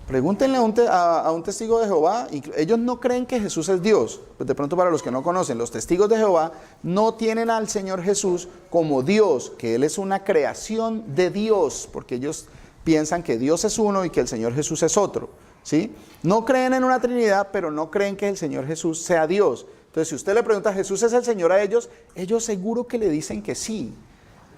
Pregúntenle a un testigo de Jehová, y ellos no creen que Jesús es Dios. Pues de pronto, para los que no conocen, los testigos de Jehová no tienen al Señor Jesús como Dios, que Él es una creación de Dios, porque ellos piensan que Dios es uno y que el Señor Jesús es otro, ¿sí? No creen en una Trinidad, pero no creen que el Señor Jesús sea Dios. Entonces, si usted le pregunta, ¿Jesús es el Señor a ellos? Ellos seguro que le dicen que sí.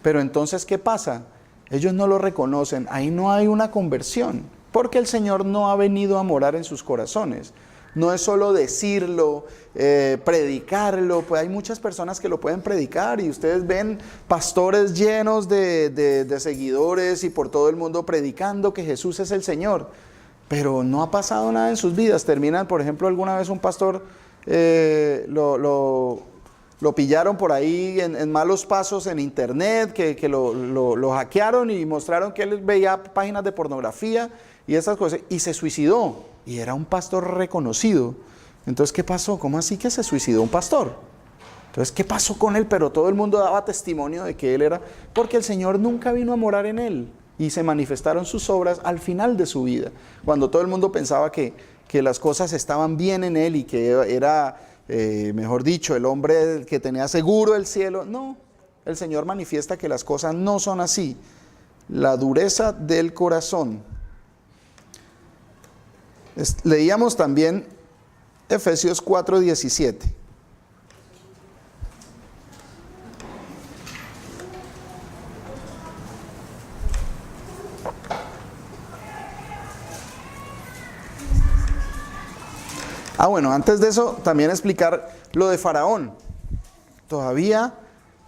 Pero entonces, ¿qué pasa? Ellos no lo reconocen, ahí no hay una conversión, porque el Señor no ha venido a morar en sus corazones. No es solo decirlo, predicarlo, pues hay muchas personas que lo pueden predicar y ustedes ven pastores llenos de seguidores y por todo el mundo predicando que Jesús es el Señor, pero no ha pasado nada en sus vidas. Terminan, por ejemplo, alguna vez un pastor lo pillaron por ahí en malos pasos en internet, que lo hackearon y mostraron que él veía páginas de pornografía y esas cosas, y se suicidó, y era un pastor reconocido. Entonces, ¿qué pasó? ¿Cómo así que se suicidó un pastor? Entonces, ¿qué pasó con él? Pero todo el mundo daba testimonio de que él era, porque el Señor nunca vino a morar en él, y se manifestaron sus obras al final de su vida, cuando todo el mundo pensaba que las cosas estaban bien en él y que era, mejor dicho, el hombre que tenía seguro el cielo. No, el Señor manifiesta que las cosas no son así. La dureza del corazón. Leíamos también Efesios 4:17. Bueno, antes de eso, también explicar lo de Faraón. Todavía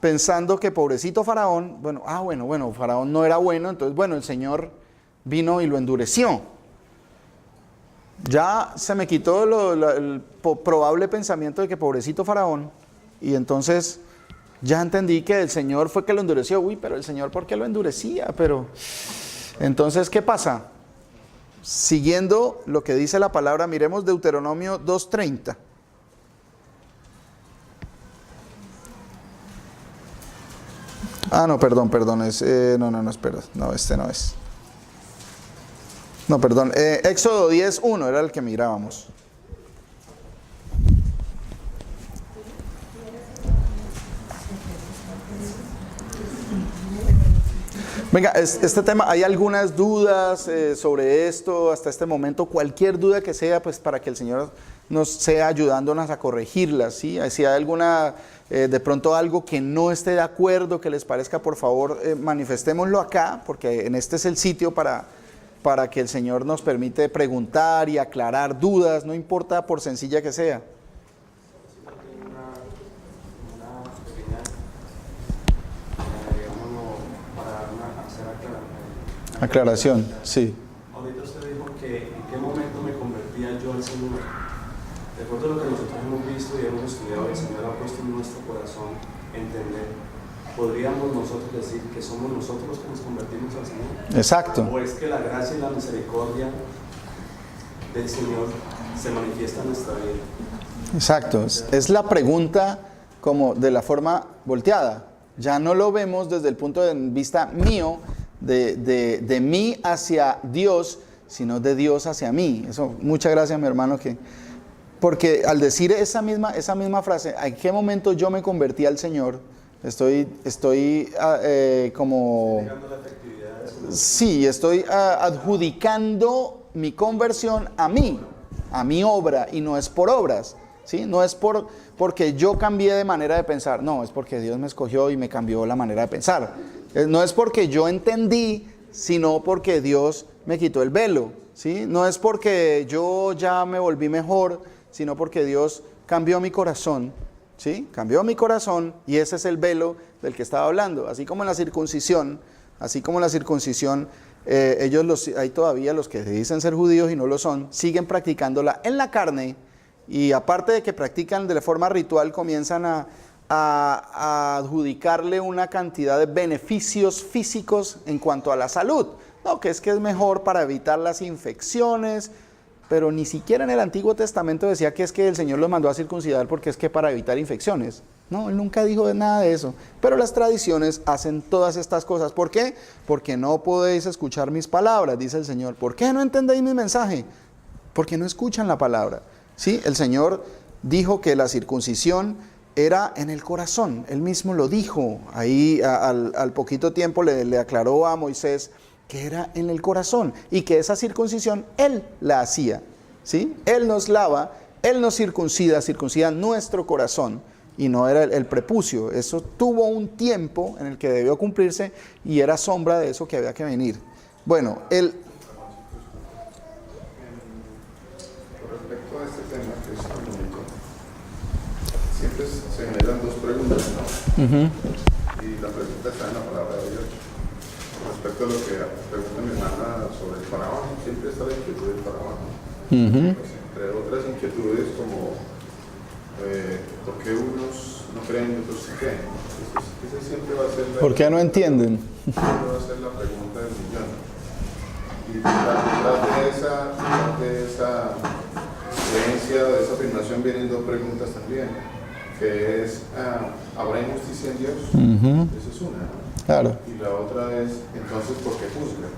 pensando que pobrecito Faraón, bueno, Faraón no era bueno, entonces, el Señor vino y lo endureció. Ya se me quitó el probable pensamiento de que pobrecito Faraón, y entonces ya entendí que el Señor fue que lo endureció. Pero el Señor, ¿por qué lo endurecía? Pero, entonces, ¿qué pasa? Siguiendo lo que dice la palabra, miremos Deuteronomio 2:30. No, perdón, este no es. No, perdón, Éxodo 10:1 era el que mirábamos. Venga, este tema, ¿hay algunas dudas sobre esto hasta este momento? Cualquier duda que sea, pues para que el Señor nos sea ayudándonos a corregirlas, ¿sí? Si hay alguna, de pronto algo que no esté de acuerdo, que les parezca, por favor, manifestémoslo acá, porque en este es el sitio para que el Señor nos permite preguntar y aclarar dudas, no importa por sencilla que sea. Aclaración, sí. Ahorita usted dijo que en qué momento me convertía yo al Señor. De acuerdo a lo que nosotros hemos visto y hemos estudiado, el Señor ha puesto en nuestro corazón entender. ¿Podríamos nosotros decir que somos nosotros los que nos convertimos al Señor? Exacto. ¿O es que la gracia y la misericordia del Señor se manifiesta en nuestra vida? Exacto. Es la pregunta como de la forma volteada. Ya no lo vemos desde el punto de vista mío, de mí hacia Dios, sino de Dios hacia mí. Eso, muchas gracias, mi hermano, porque al decir esa misma frase, ¿en qué momento yo me convertí al Señor? Estoy como... Sí, estoy adjudicando mi conversión a mi obra, y no es por obras, ¿sí? No es porque yo cambié de manera de pensar, no, es porque Dios me escogió y me cambió la manera de pensar. No es porque yo entendí, sino porque Dios me quitó el velo, ¿sí? No es porque yo ya me volví mejor, sino porque Dios cambió mi corazón, ¿sí? Cambió mi corazón, y ese es el velo del que estaba hablando. Así como la circuncisión hay todavía los que se dicen ser judíos y no lo son, siguen practicándola en la carne, y aparte de que practican de forma ritual, comienzan a adjudicarle una cantidad de beneficios físicos en cuanto a la salud. No, que es mejor para evitar las infecciones, pero ni siquiera en el Antiguo Testamento decía que es que el Señor los mandó a circuncidar porque es que para evitar infecciones. No, Él nunca dijo nada de eso. Pero las tradiciones hacen todas estas cosas. ¿Por qué? Porque no podéis escuchar mis palabras, dice el Señor. ¿Por qué no entendéis mi mensaje? Porque no escuchan la palabra. ¿Sí? El Señor dijo que la circuncisión era en el corazón. Él mismo lo dijo. Ahí al poquito tiempo le aclaró a Moisés que era en el corazón y que esa circuncisión Él la hacía. ¿Sí? Él nos lava, Él nos circuncida nuestro corazón. Y no era el prepucio. Eso tuvo un tiempo en el que debió cumplirse y era sombra de eso que había que venir. Bueno, Con respecto a este tema que es tan bonito, siempre se generan dos preguntas, ¿no? Y la pregunta está en la palabra de Dios. Con respecto a lo que pregunta mi hermana sobre el faraón, siempre está la inquietud del faraón. Pues, entre otras inquietudes como ¿por qué unos no creen y otros sí creen? Ese siempre va a ser ¿por qué no entienden? Siempre va a ser la pregunta del millón. Y detrás de esa creencia, de esa afirmación, vienen dos preguntas también, que es, ¿habrá injusticia en Dios? Esa es una, ¿no? Claro. Y la otra es, entonces, ¿por qué juzga?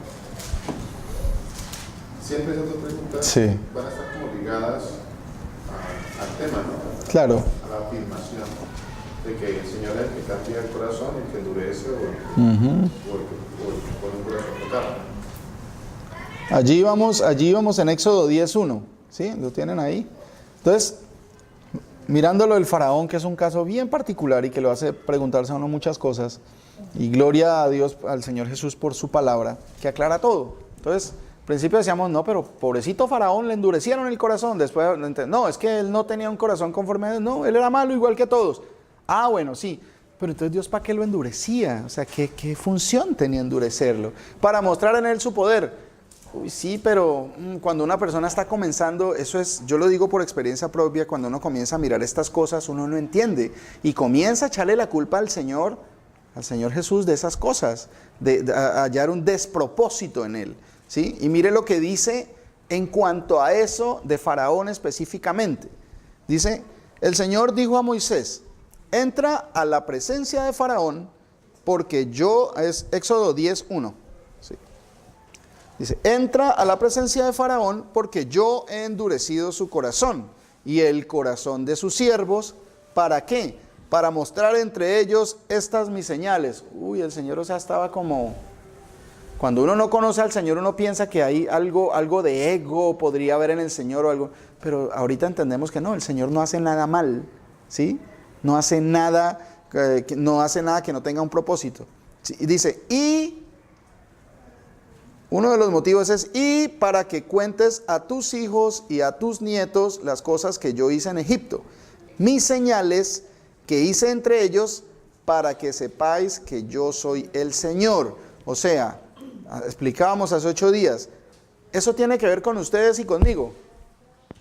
Siempre esas dos preguntas van a estar como ligadas al tema, ¿no? Claro. A la afirmación de que el Señor es el que cambia el corazón, el que endurece o el que pone un corazón de carne. Allí vamos en Éxodo 10:1, ¿sí? ¿Lo tienen ahí? Entonces, mirándolo del faraón, que es un caso bien particular y que lo hace preguntarse a uno muchas cosas, y gloria a Dios, al Señor Jesús por su palabra, que aclara todo. Entonces, al principio decíamos, no, pero pobrecito faraón, le endurecieron el corazón. Después, no, es que él no tenía un corazón conforme a Dios. No, él era malo igual que todos. Ah, bueno, sí. Pero entonces Dios, ¿para qué lo endurecía? O sea, ¿qué función tenía endurecerlo? Para mostrar en él su poder. Uy, sí, pero cuando una persona está comenzando, eso es, yo lo digo por experiencia propia, cuando uno comienza a mirar estas cosas, uno no entiende. Y comienza a echarle la culpa al Señor Jesús de esas cosas, de hallar un despropósito en él. ¿Sí? Y mire lo que dice en cuanto a eso de Faraón específicamente. Dice, el Señor dijo a Moisés, entra a la presencia de Faraón, porque yo, es Éxodo 10:1. ¿Sí? Dice, entra a la presencia de Faraón, porque yo he endurecido su corazón y el corazón de sus siervos. ¿Para qué? Para mostrar entre ellos estas mis señales. Uy, el Señor, o sea, estaba como... Cuando uno no conoce al Señor, uno piensa que hay algo de ego, podría haber en el Señor o algo, pero ahorita entendemos que no, el Señor no hace nada mal, ¿sí? No hace nada que no tenga un propósito. ¿Sí? Y dice, y uno de los motivos es, y para que cuentes a tus hijos y a tus nietos las cosas que yo hice en Egipto, mis señales que hice entre ellos, para que sepáis que yo soy el Señor. O sea, explicábamos hace 8 días, eso tiene que ver con ustedes y conmigo.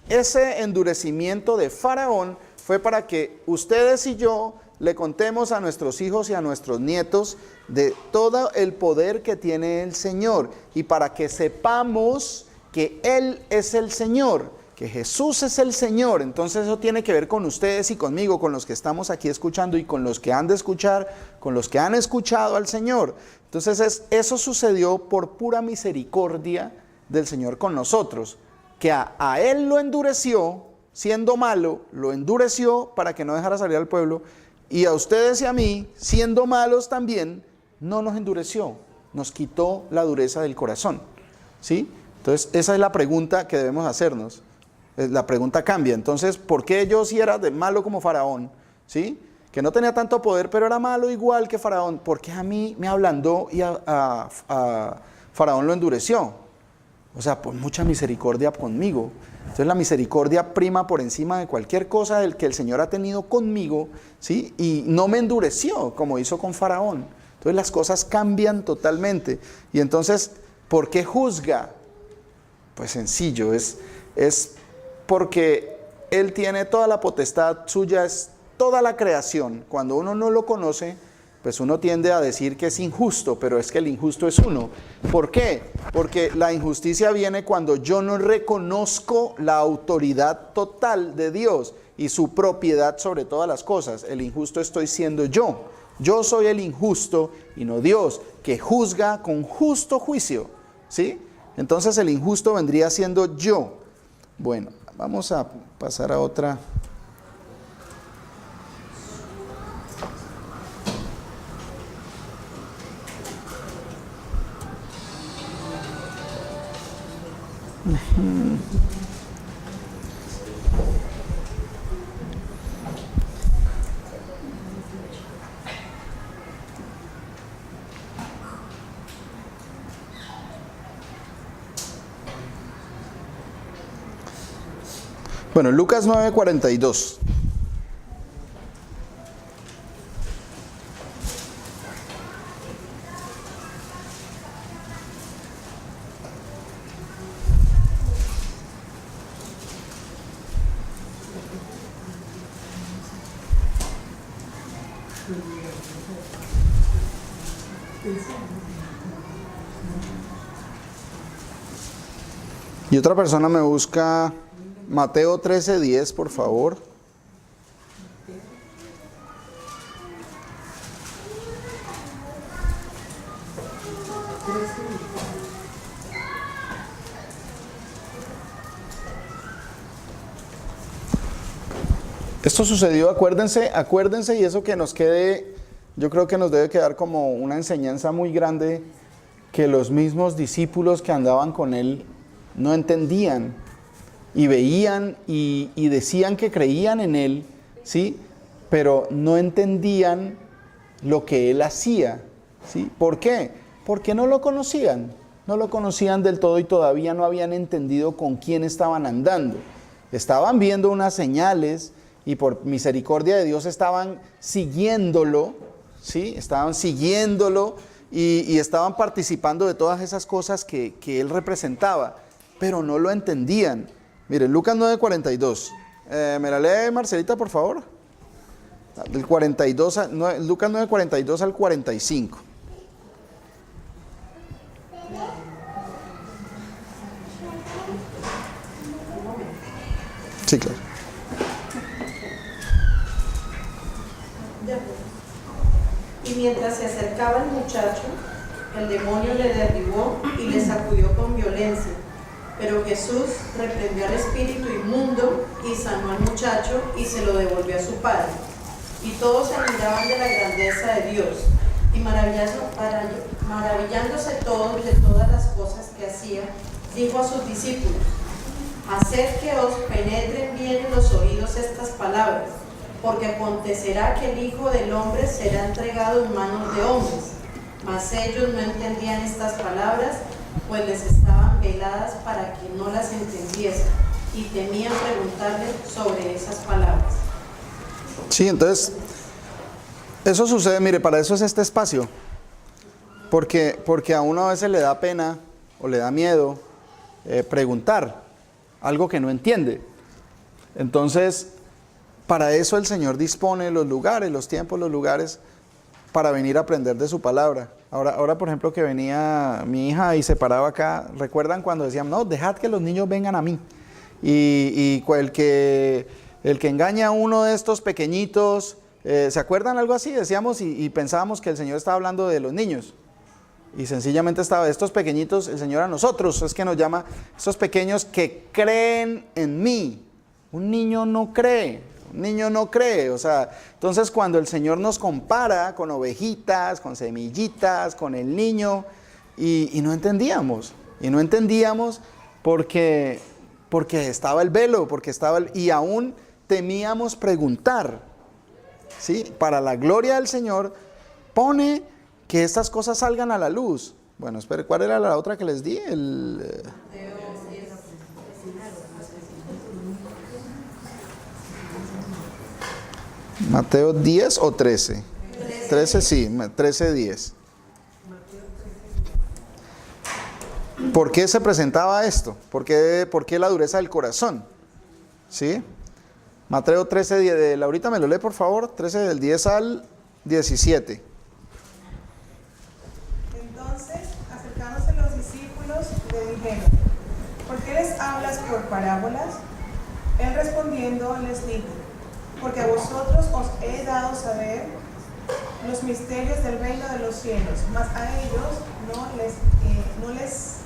Ese endurecimiento de Faraón fue para que ustedes y yo le contemos a nuestros hijos y a nuestros nietos de todo el poder que tiene el Señor, y para que sepamos que Él es el Señor, que Jesús es el Señor. Entonces eso tiene que ver con ustedes y conmigo, con los que estamos aquí escuchando y con los que han de escuchar, con los que han escuchado al Señor. Entonces eso sucedió por pura misericordia del Señor con nosotros, que a Él lo endureció, siendo malo, lo endureció para que no dejara salir al pueblo, y a ustedes y a mí, siendo malos también, no nos endureció, nos quitó la dureza del corazón. ¿Sí? Entonces esa es la pregunta que debemos hacernos. La pregunta cambia. Entonces, ¿por qué yo si era de malo como Faraón? ¿Sí? Que no tenía tanto poder, pero era malo igual que Faraón. ¿Por qué a mí me ablandó y a Faraón lo endureció? O sea, por mucha misericordia conmigo. Entonces la misericordia prima por encima de cualquier cosa del que el Señor ha tenido conmigo, ¿sí? Y no me endureció como hizo con Faraón. Entonces las cosas cambian totalmente. Y entonces ¿Por qué juzga? Pues sencillo, es porque Él tiene toda la potestad suya, es toda la creación. Cuando uno no lo conoce, pues uno tiende a decir que es injusto, pero es que el injusto es uno. ¿Por qué? Porque la injusticia viene cuando yo no reconozco la autoridad total de Dios y su propiedad sobre todas las cosas. El injusto estoy siendo yo. Yo soy el injusto y no Dios, que juzga con justo juicio, ¿sí? Entonces el injusto vendría siendo yo. Bueno, vamos a pasar a otra. Bueno, Lucas 9:42. Y otra persona me busca Mateo 13:10, por favor. Esto sucedió, acuérdense, y eso que nos quede, yo creo que nos debe quedar como una enseñanza muy grande, que los mismos discípulos que andaban con Él no entendían. Y veían y decían que creían en Él, ¿sí? Pero no entendían lo que Él hacía, ¿sí? ¿Por qué? Porque no lo conocían del todo y todavía no habían entendido con quién estaban andando. Estaban viendo unas señales y por misericordia de Dios estaban siguiéndolo, ¿sí? Estaban siguiéndolo y estaban participando de todas esas cosas que Él representaba, pero no lo entendían. Mire, Lucas 9:42. ¿Me la lee, Marcelita, por favor? Del 42 Lucas 9:42 al 45. Sí, claro. Y mientras se acercaba el muchacho, el demonio le derribó y le sacudió con violencia. Pero Jesús reprendió al espíritu inmundo y sanó al muchacho y se lo devolvió a su padre. Y todos se admiraban de la grandeza de Dios y maravillándose todos de todas las cosas que hacía, dijo a sus discípulos: haced que os penetren bien en los oídos estas palabras, porque acontecerá que el Hijo del Hombre será entregado en manos de hombres. Mas ellos no entendían estas palabras, pues les estaban veladas para que no las entendiesen, y temían preguntarle sobre esas palabras. Sí, entonces, eso sucede, mire, para eso es este espacio, porque a uno a veces le da pena o le da miedo preguntar algo que no entiende. Entonces, para eso el Señor dispone los lugares, los tiempos, los lugares, para venir a aprender de su palabra. Ahora, por ejemplo, que venía mi hija y se paraba acá, ¿recuerdan cuando decían, no, dejad que los niños vengan a mí? Y el que engaña a uno de estos pequeñitos, ¿se acuerdan algo así? Decíamos y pensábamos que el Señor estaba hablando de los niños. Y sencillamente estaba, estos pequeñitos, el Señor a nosotros, es que nos llama, estos pequeños que creen en mí. Un niño no cree. Un niño no cree, o sea, entonces cuando el Señor nos compara con ovejitas, con semillitas, con el niño, y no entendíamos porque estaba el velo, y aún temíamos preguntar, ¿sí? Para la gloria del Señor, pone que estas cosas salgan a la luz. Bueno, espere, ¿cuál era la otra que les di? Mateo 10 o 13. 13 sí, 13:10. ¿Por qué se presentaba esto? ¿Por qué la dureza del corazón? ¿Sí? Mateo 13, 10, Laurita, ¿me lo lee por favor? 13 del 10 al 17. Entonces, acercándose los discípulos, le dijeron: ¿por qué les hablas por parábolas? Él respondiendo les dijo: porque a vosotros os he dado saber los misterios del reino de los cielos, mas a ellos no les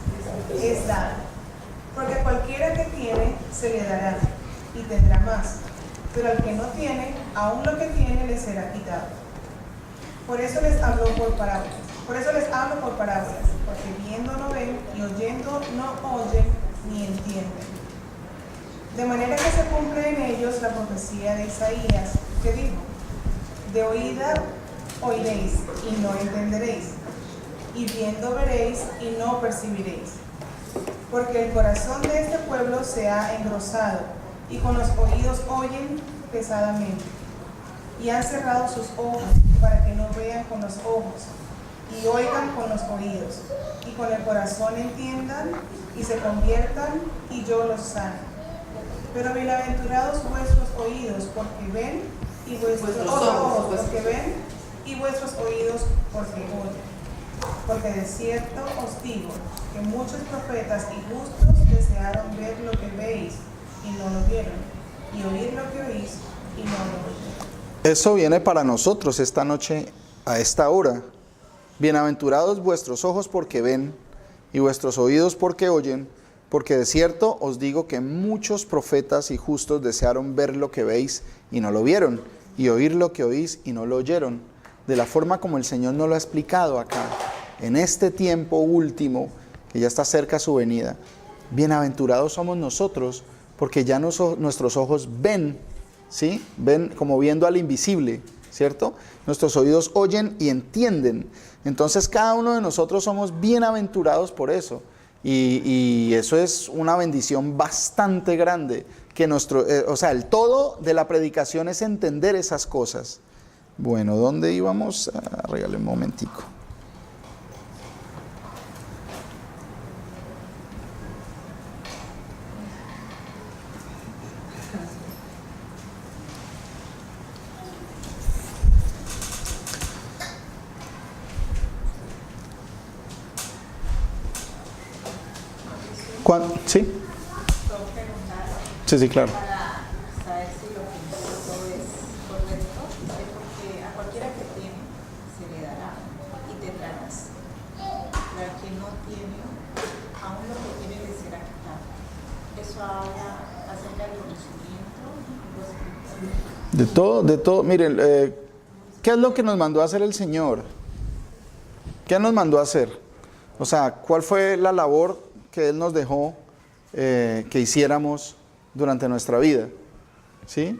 es dado. Porque cualquiera que tiene, se le dará, y tendrá más. Pero al que no tiene, aún lo que tiene le será quitado. Por eso les hablo por parábolas. Porque viendo no ven, y oyendo no oyen, ni entienden. De manera que se cumple en ellos la profecía de Isaías, que dijo: de oída oiréis, y no entenderéis, y viendo veréis, y no percibiréis. Porque el corazón de este pueblo se ha engrosado, y con los oídos oyen pesadamente, y han cerrado sus ojos para que no vean con los ojos, y oigan con los oídos, y con el corazón entiendan, y se conviertan, y yo los sane. Pero bienaventurados vuestros oídos, porque ven, y vuestros ojos, porque ven, y vuestros oídos, porque oyen. Porque de cierto os digo que muchos profetas y justos desearon ver lo que veis, y no lo vieron, y oír lo que oís, y no lo oyeron. Eso viene para nosotros esta noche, a esta hora. Bienaventurados vuestros ojos porque ven, y vuestros oídos porque oyen, porque de cierto os digo que muchos profetas y justos desearon ver lo que veis, y no lo vieron, y oír lo que oís, y no lo oyeron. De la forma como el Señor nos lo ha explicado acá, en este tiempo último, que ya está cerca su venida. Bienaventurados somos nosotros, porque ya nuestros ojos ven, ¿sí? Ven como viendo al invisible, ¿cierto? Nuestros oídos oyen y entienden. Entonces cada uno de nosotros somos bienaventurados por eso. Y eso es una bendición bastante grande, que el todo de la predicación es entender esas cosas. Bueno, ¿dónde íbamos? Regálame un momentico. ¿Sí? ¿Puedo preguntar? Sí, claro. Para saber si lo que nosotros es correcto, porque a cualquiera que tiene se le dará y tendrá más. Pero al que no tiene, aún lo que tiene le será quitado. Eso habla acerca del conocimiento espiritual. De todo. Miren, ¿qué es lo que nos mandó a hacer el Señor? ¿Qué nos mandó a hacer? O sea, ¿cuál fue la labor que Él nos dejó que hiciéramos durante nuestra vida? ¿Sí?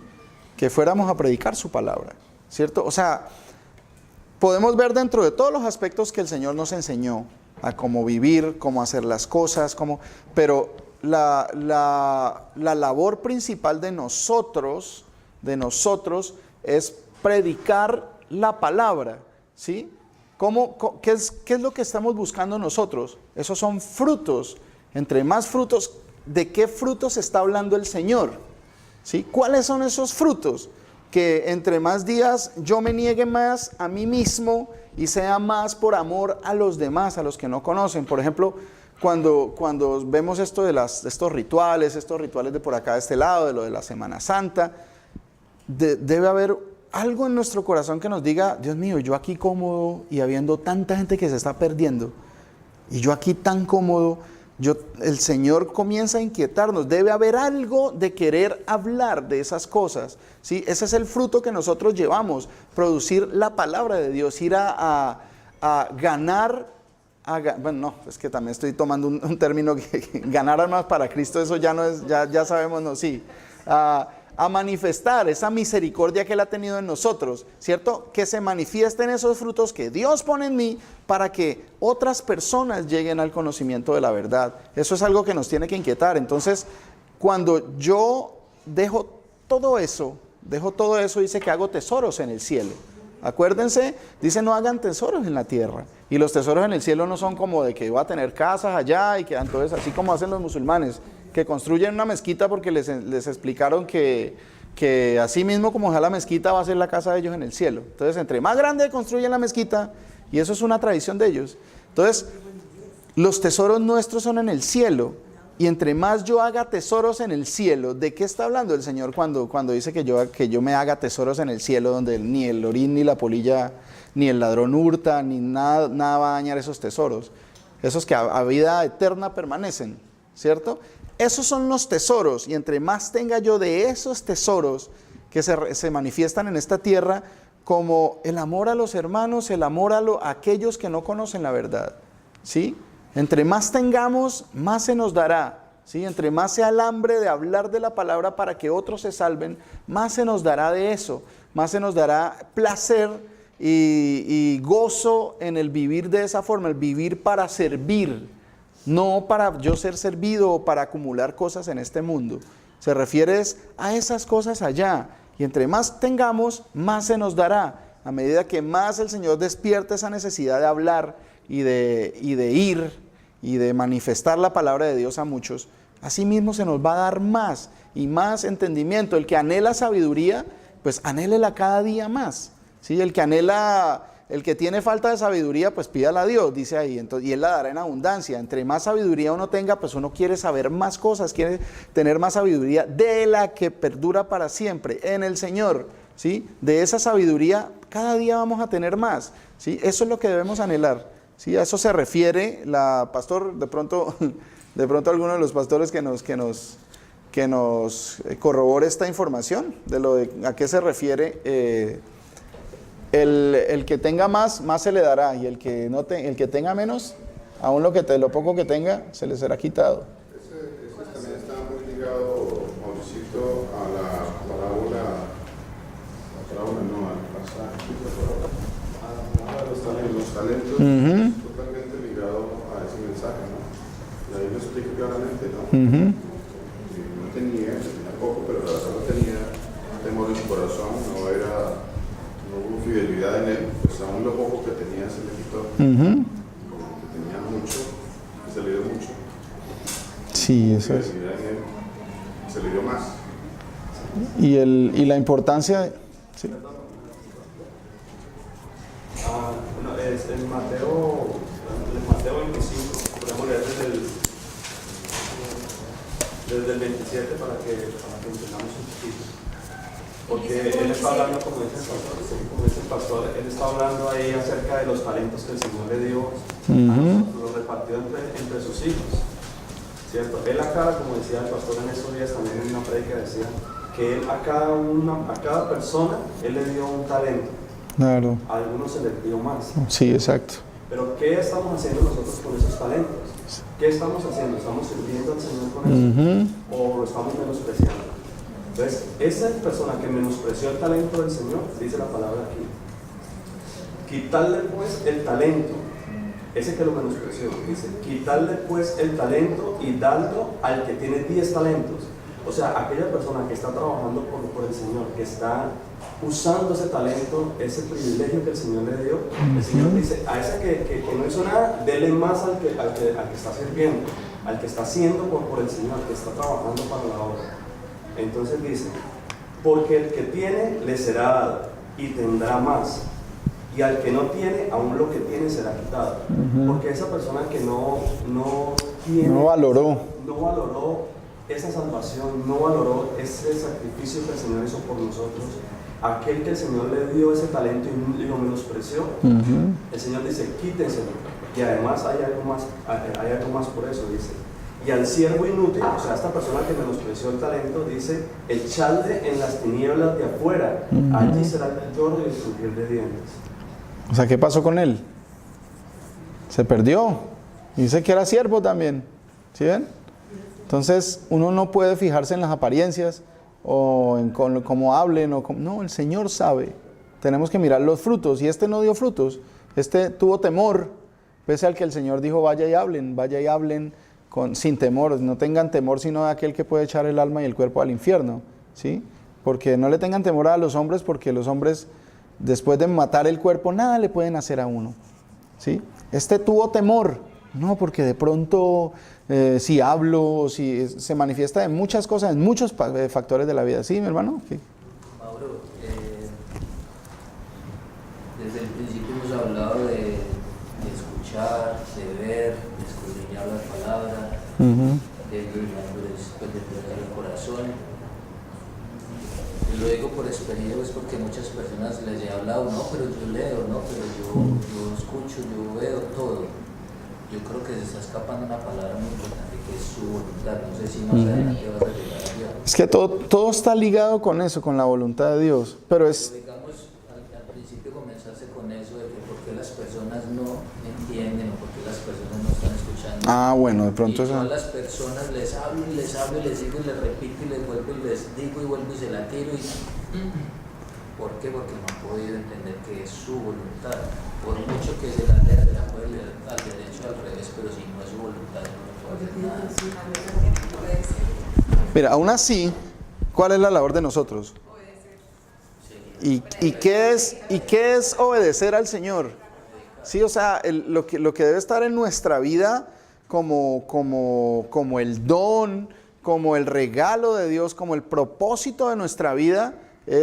Que fuéramos a predicar su palabra, ¿cierto? O sea, podemos ver dentro de todos los aspectos que el Señor nos enseñó, a cómo vivir, cómo hacer las cosas, pero la labor principal de nosotros es predicar la palabra, ¿sí? ¿Qué es lo que estamos buscando nosotros? Esos son frutos. Entre más frutos, ¿de qué frutos está hablando el Señor? ¿Sí? ¿Cuáles son esos frutos? Que entre más días yo me niegue más a mí mismo y sea más por amor a los demás, a los que no conocen. Por ejemplo, cuando vemos esto de estos rituales de por acá de este lado, de lo de la Semana Santa, debe haber algo en nuestro corazón que nos diga: Dios mío, yo aquí cómodo y habiendo tanta gente que se está perdiendo, y yo aquí tan cómodo, el Señor comienza a inquietarnos. Debe haber algo de querer hablar de esas cosas, ¿sí? Ese es el fruto que nosotros llevamos, producir la palabra de Dios, ir a ganar, bueno, no, es que también estoy tomando un término que ganar almas para Cristo, eso ya no es, ya sabemos, no, sí, a manifestar esa misericordia que Él ha tenido en nosotros, ¿cierto? Que se manifiesten esos frutos que Dios pone en mí para que otras personas lleguen al conocimiento de la verdad. Eso es algo que nos tiene que inquietar. Entonces, cuando yo dejo todo eso, dice que hago tesoros en el cielo. Acuérdense, dice no hagan tesoros en la tierra. Y los tesoros en el cielo no son como de que va a tener casas allá y que entonces así como hacen los musulmanes, que construyen una mezquita porque les explicaron que así mismo como está la mezquita va a ser la casa de ellos en el cielo. Entonces entre más grande construyen la mezquita, y eso es una tradición de ellos. Entonces los tesoros nuestros son en el cielo. Y entre más yo haga tesoros en el cielo, ¿de qué está hablando el Señor cuando dice que yo me haga tesoros en el cielo donde ni el orín, ni la polilla, ni el ladrón hurta, ni nada va a dañar esos tesoros? Esos que a vida eterna permanecen, ¿cierto? Esos son los tesoros, y entre más tenga yo de esos tesoros que se manifiestan en esta tierra, como el amor a los hermanos, el amor a aquellos que no conocen la verdad, ¿sí? Entre más tengamos, más se nos dará, ¿sí? Entre más sea el hambre de hablar de la palabra para que otros se salven, más se nos dará de eso, más se nos dará placer y gozo en el vivir de esa forma, el vivir para servir, no para yo ser servido o para acumular cosas en este mundo. Se refiere a esas cosas allá, y entre más tengamos, más se nos dará, a medida que más el Señor despierta esa necesidad de hablar y de ir y de manifestar la palabra de Dios a muchos. Así mismo se nos va a dar más y más entendimiento. El que anhela sabiduría, pues anhélela cada día más, ¿sí? El que tiene falta de sabiduría, pues pídala a Dios, dice ahí, y Él la dará en abundancia. Entre más sabiduría uno tenga, pues uno quiere saber más cosas, quiere tener más sabiduría de la que perdura para siempre en el Señor, ¿sí? De esa sabiduría cada día vamos a tener más, ¿sí? Eso es lo que debemos anhelar, ¿sí? A eso se refiere pastor, de pronto alguno de los pastores que nos corrobore esta información de a qué se refiere. El que tenga más se le dará, y el que tenga menos, aún lo poco que tenga, se le será quitado. Ese también está muy ligado, Mauricito, a la parábola no, al pasaje, los talentos, totalmente ligado a ese mensaje, ¿no? Y ahí lo explica claramente, ¿no? No tenía poco, pero la verdad no tenía temor en su corazón, no hubo fidelidad en él, pues aún lo poco que tenía se le quitó. Como que tenía mucho, se le dio mucho. Sí, eso es. Fidelidad en él, se le dio más. Y la importancia, sí. Bueno, es en Mateo 25, podemos leer desde el 27 para que entendamos un poquito. Porque él está hablando, como dice el pastor, él está hablando ahí acerca de los talentos que el Señor le dio, los repartió entre sus hijos, ¿cierto? Él acá, como decía el pastor en estos días, también en una prédica decía, que él a cada persona, él le dio un talento. Claro. A algunos se les dio más. Sí, exacto. Pero ¿qué estamos haciendo nosotros con esos talentos? ¿Qué estamos haciendo? ¿Estamos sirviendo al Señor con eso? ¿O lo estamos menospreciando? Entonces, esa persona que menospreció el talento del Señor, dice la palabra aquí, quitarle pues el talento, ese que lo menospreció, dice, quitarle pues el talento y darlo al que tiene 10 talentos. O sea, aquella persona que está trabajando por el Señor, que está usando ese talento, ese privilegio que el Señor le dio, el Señor dice, a ese que no hizo nada, dele más al que está sirviendo, al que está haciendo por el Señor, que está trabajando para la obra. Entonces dice, porque el que tiene le será dado y tendrá más, y al que no tiene, aún lo que tiene será quitado. Porque esa persona que no valoró esa salvación, no valoró ese sacrificio que el Señor hizo por nosotros, aquel que el Señor le dio ese talento y lo menospreció, el Señor dice, quítenselo, y además hay algo más por eso, dice, y al siervo inútil, o sea, esta persona que menospreció el talento, dice, echadle en las tinieblas de afuera, allí será el lloro y el crujir de dientes. O sea, ¿qué pasó con él? Se perdió. Dice que era siervo también, ¿sí ven? Entonces, uno no puede fijarse en las apariencias o en cómo hablen, no, el Señor sabe. Tenemos que mirar los frutos, y este no dio frutos, este tuvo temor, pese al que el Señor dijo, vaya y hablen sin temor, no tengan temor sino de aquel que puede echar el alma y el cuerpo al infierno, ¿sí? Porque no le tengan temor a los hombres, porque los hombres después de matar el cuerpo, nada le pueden hacer a uno, ¿sí? Este tuvo temor, no, porque de pronto si hablo, si se manifiesta en muchas cosas, en muchos factores de la vida. ¿Sí, mi hermano? ¿Qué? Mauro, desde el principio hemos hablado de escuchar, de ver, de escudriñar la palabra, de endurecer el corazón. Y lo digo por experiencia, pues porque muchas personas les he hablado, no, pero yo leo, no, pero yo escucho, yo veo todo. Yo creo que se está escapando una palabra muy importante que es su voluntad. No sé si más adelante vas a llegar a Dios. Es que todo está ligado con eso, con la voluntad de Dios. Pero es... Pero digamos, al principio comenzaste con eso de que por qué las personas no entienden o por qué las personas no están escuchando. Ah, bueno, de pronto y eso... todas las personas les hablo y les hablo y les digo y les repito y les vuelvo y les digo y vuelvo y se la tiro y... ¿Por qué? Porque no han podido entender que es su voluntad. Por mucho que se la lea, se la puede leer al derecho al revés, pero si no es su voluntad, no puede hacer nada. Mira, aún así, ¿cuál es la labor de nosotros? ¿Y qué es obedecer al Señor? Sí, o sea, lo que debe estar en nuestra vida como el don, como el regalo de Dios, como el propósito de nuestra vida,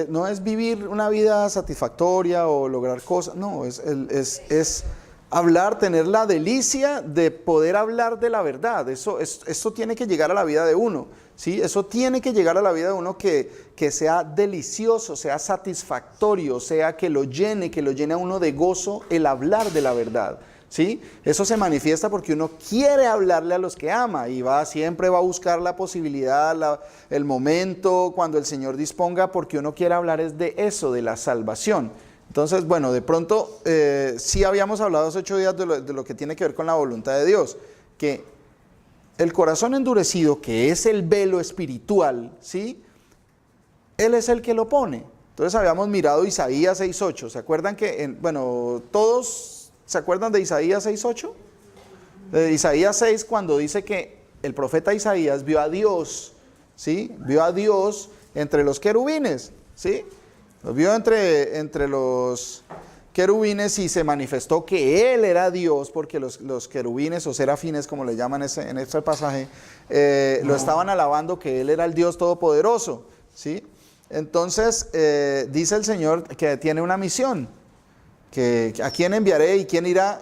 no es vivir una vida satisfactoria o lograr cosas, no, es hablar, tener la delicia de poder hablar de la verdad. Eso tiene que llegar a la vida de uno, ¿sí? Eso tiene que llegar a la vida de uno que sea delicioso, sea satisfactorio, sea que lo llene a uno de gozo el hablar de la verdad, ¿sí? Eso se manifiesta porque uno quiere hablarle a los que ama y siempre va a buscar la posibilidad, el momento cuando el Señor disponga, porque uno quiere hablar es de eso, de la salvación. Entonces, bueno, de pronto sí habíamos hablado hace 8 días de lo que tiene que ver con la voluntad de Dios, que el corazón endurecido, que es el velo espiritual, ¿sí? Él es el que lo pone. Entonces habíamos mirado Isaías 6:8. ¿Se acuerdan que, todos se acuerdan de Isaías 6:8? De Isaías 6, cuando dice que el profeta Isaías vio a Dios, ¿sí? Vio a Dios entre los querubines, ¿sí? Lo vio entre los querubines y se manifestó que Él era Dios, porque los querubines o serafines, como le llaman en este pasaje, lo estaban alabando que Él era el Dios Todopoderoso, ¿sí? Entonces dice el Señor que tiene una misión, que ¿a quién enviaré y quién irá?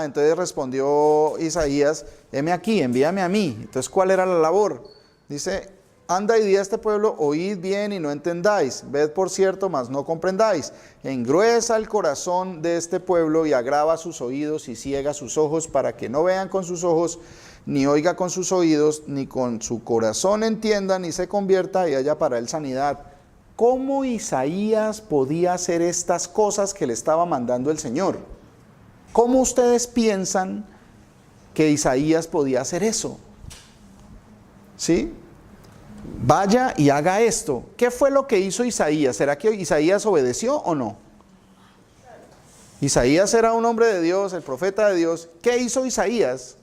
Entonces respondió Isaías, heme aquí, envíame a mí. Entonces, ¿cuál era la labor? Dice, anda y di a este pueblo, oíd bien y no entendáis, ved por cierto, mas no comprendáis. Engruesa el corazón de este pueblo y agrava sus oídos y ciega sus ojos para que no vean con sus ojos, ni oiga con sus oídos, ni con su corazón entienda, ni se convierta y haya para él sanidad. ¿Cómo Isaías podía hacer estas cosas que le estaba mandando el Señor? ¿Cómo ustedes piensan que Isaías podía hacer eso? ¿Sí? Vaya y haga esto. ¿Qué fue lo que hizo Isaías? ¿Será que Isaías obedeció o no? Isaías era un hombre de Dios, el profeta de Dios. ¿Qué hizo Isaías?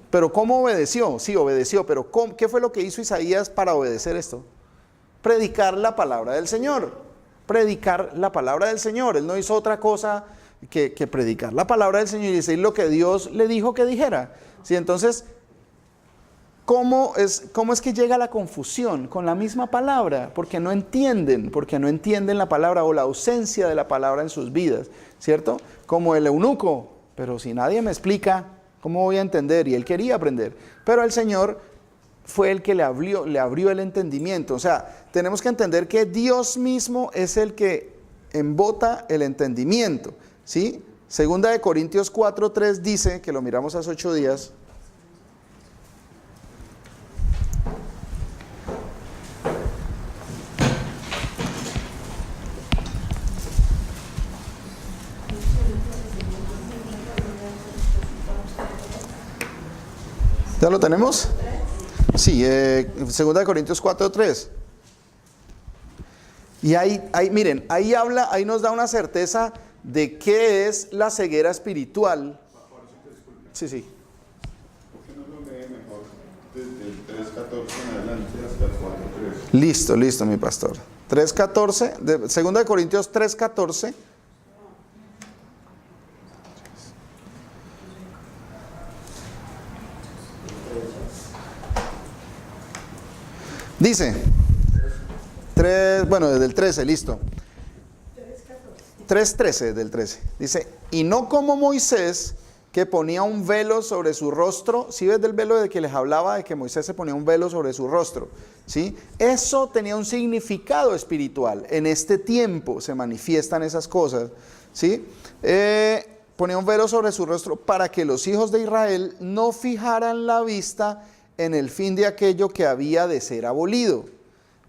¿Pero cómo obedeció? Sí, obedeció, pero ¿qué fue lo que hizo Isaías para obedecer esto? Predicar la palabra del Señor. Predicar la palabra del Señor. Él no hizo otra cosa que predicar la palabra del Señor y decir lo que Dios le dijo que dijera. ¿Sí? Entonces, ¿cómo es que llega la confusión con la misma palabra? Porque no entienden la palabra o la ausencia de la palabra en sus vidas, ¿cierto? Como el eunuco, pero si nadie me explica, ¿cómo voy a entender? Y él quería aprender, pero el Señor fue el que le abrió el entendimiento. O sea, tenemos que entender que Dios mismo es el que embota el entendimiento, ¿sí? Segunda de Corintios 4:3 dice, que lo miramos hace 8 días, ¿ya lo tenemos? Sí, 2 Corintios 4:3. Y miren, ahí nos da una certeza de qué es la ceguera espiritual. Sí. ¿Por qué no lo lee mejor? desde el 3:14 en adelante hasta el 4:13. Listo, mi pastor. 3:14, de 2 de Corintios 3:14. Dice, desde el 13, listo. 3:13 del 13. Dice, y no como Moisés, que ponía un velo sobre su rostro. ¿Sí ves del velo de que les hablaba, de que Moisés se ponía un velo sobre su rostro? ¿Sí? Eso tenía un significado espiritual. En este tiempo se manifiestan esas cosas. ¿Sí? Ponía un velo sobre su rostro para que los hijos de Israel no fijaran la vista en el fin de aquello que había de ser abolido.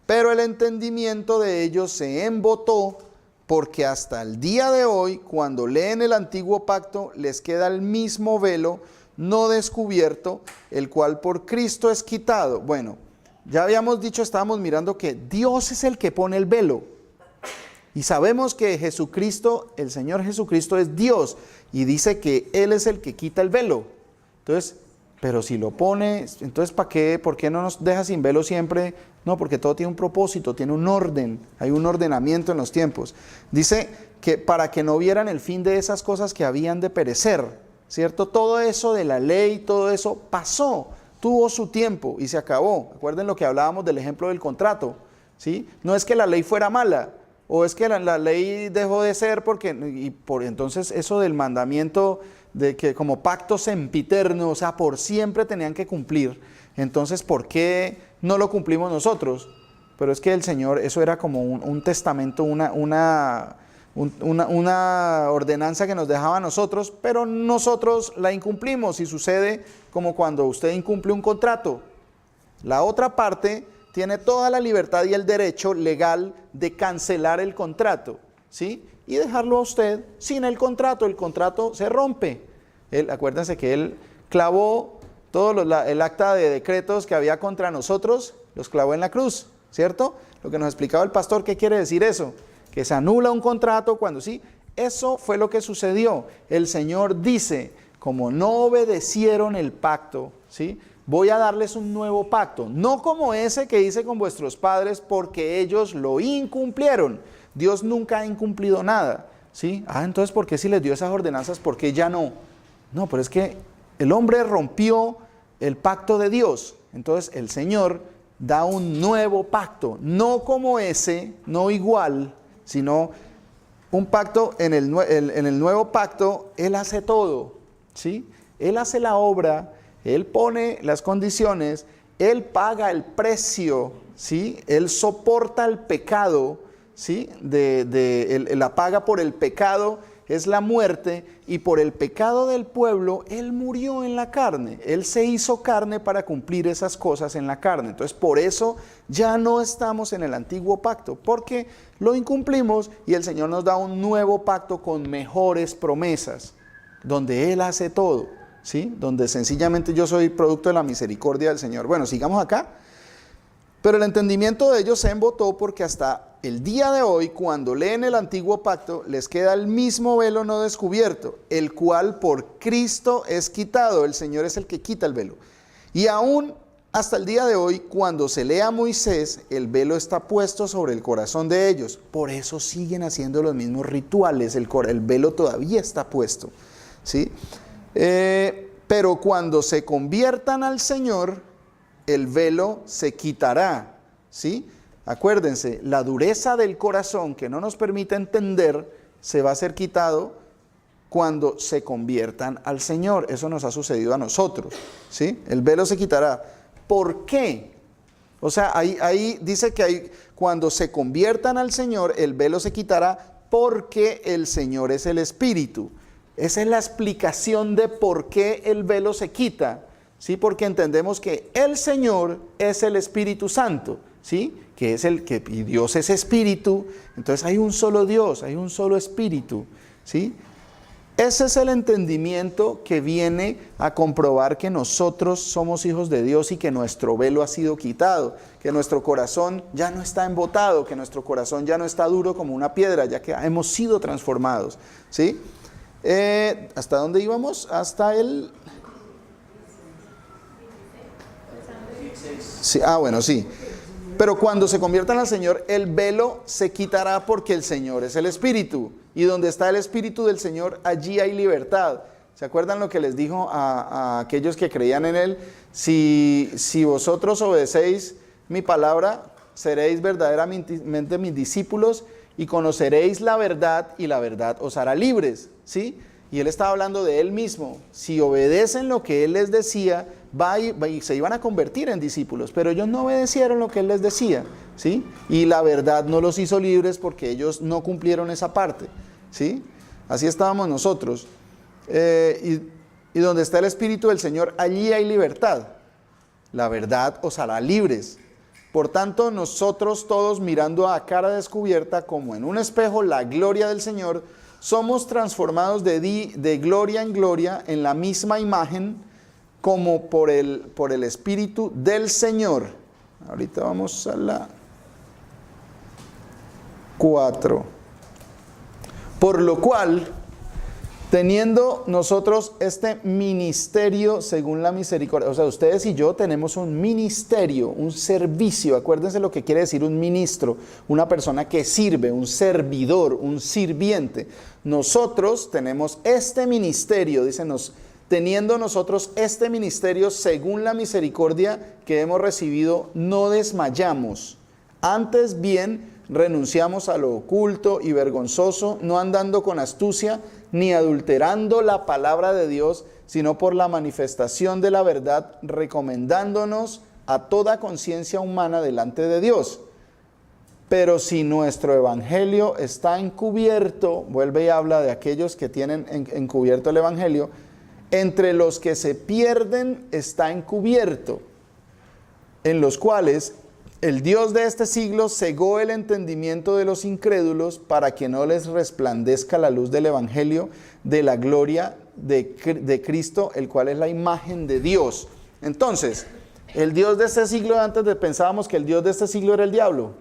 Pero el entendimiento de ellos se embotó, porque hasta el día de hoy, cuando leen el antiguo pacto, les queda el mismo velo no descubierto, el cual por Cristo es quitado. Bueno, ya habíamos dicho, estábamos mirando que Dios es el que pone el velo. Y sabemos que Jesucristo, el Señor Jesucristo es Dios, y dice que Él es el que quita el velo. Entonces, pero si lo pone, entonces ¿para qué? ¿Por qué no nos deja sin velo siempre? No, porque todo tiene un propósito, tiene un orden, hay un ordenamiento en los tiempos. Dice que para que no vieran el fin de esas cosas que habían de perecer, ¿cierto? Todo eso de la ley, todo eso pasó, tuvo su tiempo y se acabó. Recuerden lo que hablábamos del ejemplo del contrato, ¿sí? No es que la ley fuera mala, o es que la ley dejó de ser entonces eso del mandamiento de que como pacto sempiterno, o sea, por siempre tenían que cumplir. Entonces, ¿por qué no lo cumplimos nosotros? Pero es que el Señor, eso era como un testamento, una ordenanza que nos dejaba a nosotros, pero nosotros la incumplimos, y sucede como cuando usted incumple un contrato. La otra parte tiene toda la libertad y el derecho legal de cancelar el contrato, ¿sí? Y dejarlo a usted sin el contrato se rompe. Acuérdense que Él clavó todo el acta de decretos que había contra nosotros, los clavó en la cruz, ¿cierto? Lo que nos explicaba el pastor, ¿qué quiere decir eso? Que se anula un contrato cuando sí. Eso fue lo que sucedió. El Señor dice, como no obedecieron el pacto, ¿sí? Voy a darles un nuevo pacto, no como ese que hice con vuestros padres, porque ellos lo incumplieron. Dios nunca ha incumplido nada, ¿sí? Entonces, ¿por qué si les dio esas ordenanzas, por qué ya no? No, pero es que el hombre rompió el pacto de Dios. Entonces, el Señor da un nuevo pacto, no como ese, no igual, sino un pacto. En el nuevo pacto, Él hace todo, ¿sí? Él hace la obra, Él pone las condiciones, Él paga el precio, ¿sí? Él soporta el pecado, ¿sí? La paga por el pecado es la muerte, y por el pecado del pueblo Él murió en la carne. Él se hizo carne para cumplir esas cosas en la carne. Entonces, por eso ya no estamos en el antiguo pacto, porque lo incumplimos, y el Señor nos da un nuevo pacto con mejores promesas, donde Él hace todo, ¿sí? Donde sencillamente yo soy producto de la misericordia del Señor. Bueno, sigamos acá. Pero el entendimiento de ellos se embotó, porque hasta el día de hoy, cuando leen el antiguo pacto, les queda el mismo velo no descubierto, el cual por Cristo es quitado. El Señor es el que quita el velo. Y aún hasta el día de hoy, cuando se lee a Moisés, el velo está puesto sobre el corazón de ellos. Por eso siguen haciendo los mismos rituales, el velo todavía está puesto, ¿sí? Pero cuando se conviertan al Señor, el velo se quitará, ¿sí? Acuérdense, la dureza del corazón que no nos permite entender se va a ser quitado cuando se conviertan al Señor. Eso nos ha sucedido a nosotros, ¿sí? El velo se quitará. ¿Por qué? O sea, ahí dice que cuando se conviertan al Señor, el velo se quitará, porque el Señor es el Espíritu. Esa es la explicación de por qué el velo se quita. ¿Sí? Porque entendemos que el Señor es el Espíritu Santo, ¿sí? Y Dios es Espíritu. Entonces hay un solo Dios, hay un solo Espíritu, ¿sí? Ese es el entendimiento que viene a comprobar que nosotros somos hijos de Dios, y que nuestro velo ha sido quitado, que nuestro corazón ya no está embotado, que nuestro corazón ya no está duro como una piedra, ya que hemos sido transformados, ¿sí? ¿Hasta dónde íbamos? Hasta el Sí, bueno, sí. Pero cuando se conviertan al Señor, el velo se quitará porque el Señor es el Espíritu. Y donde está el Espíritu del Señor, allí hay libertad. ¿Se acuerdan lo que les dijo a aquellos que creían en Él? Si vosotros obedecéis mi palabra, seréis verdaderamente mis discípulos y conoceréis la verdad y la verdad os hará libres, ¿sí? Y Él estaba hablando de Él mismo. Si obedecen lo que Él les decía, se iban a convertir en discípulos, pero ellos no obedecieron lo que Él les decía, ¿sí? Y la verdad no los hizo libres porque ellos no cumplieron esa parte, ¿sí? Así estábamos nosotros. Y donde está el Espíritu del Señor, allí hay libertad. La verdad os hará libres. Por tanto, nosotros todos, mirando a cara descubierta como en un espejo la gloria del Señor, somos transformados de gloria en gloria en la misma imagen como por el Espíritu del Señor. Ahorita vamos a la 4. Por lo cual, teniendo nosotros este ministerio según la misericordia, o sea, ustedes y yo tenemos un ministerio, un servicio. Acuérdense lo que quiere decir un ministro, una persona que sirve, un servidor, un sirviente. Nosotros tenemos este ministerio, teniendo nosotros este ministerio según la misericordia que hemos recibido, no desmayamos. Antes bien, renunciamos a lo oculto y vergonzoso, no andando con astucia, ni adulterando la palabra de Dios, sino por la manifestación de la verdad, recomendándonos a toda conciencia humana delante de Dios. Pero si nuestro evangelio está encubierto, vuelve y habla de aquellos que tienen encubierto el evangelio, entre los que se pierden está encubierto, en los cuales el Dios de este siglo cegó el entendimiento de los incrédulos para que no les resplandezca la luz del evangelio de la gloria de Cristo, el cual es la imagen de Dios. Entonces, el Dios de este siglo, antes pensábamos que el Dios de este siglo era el diablo.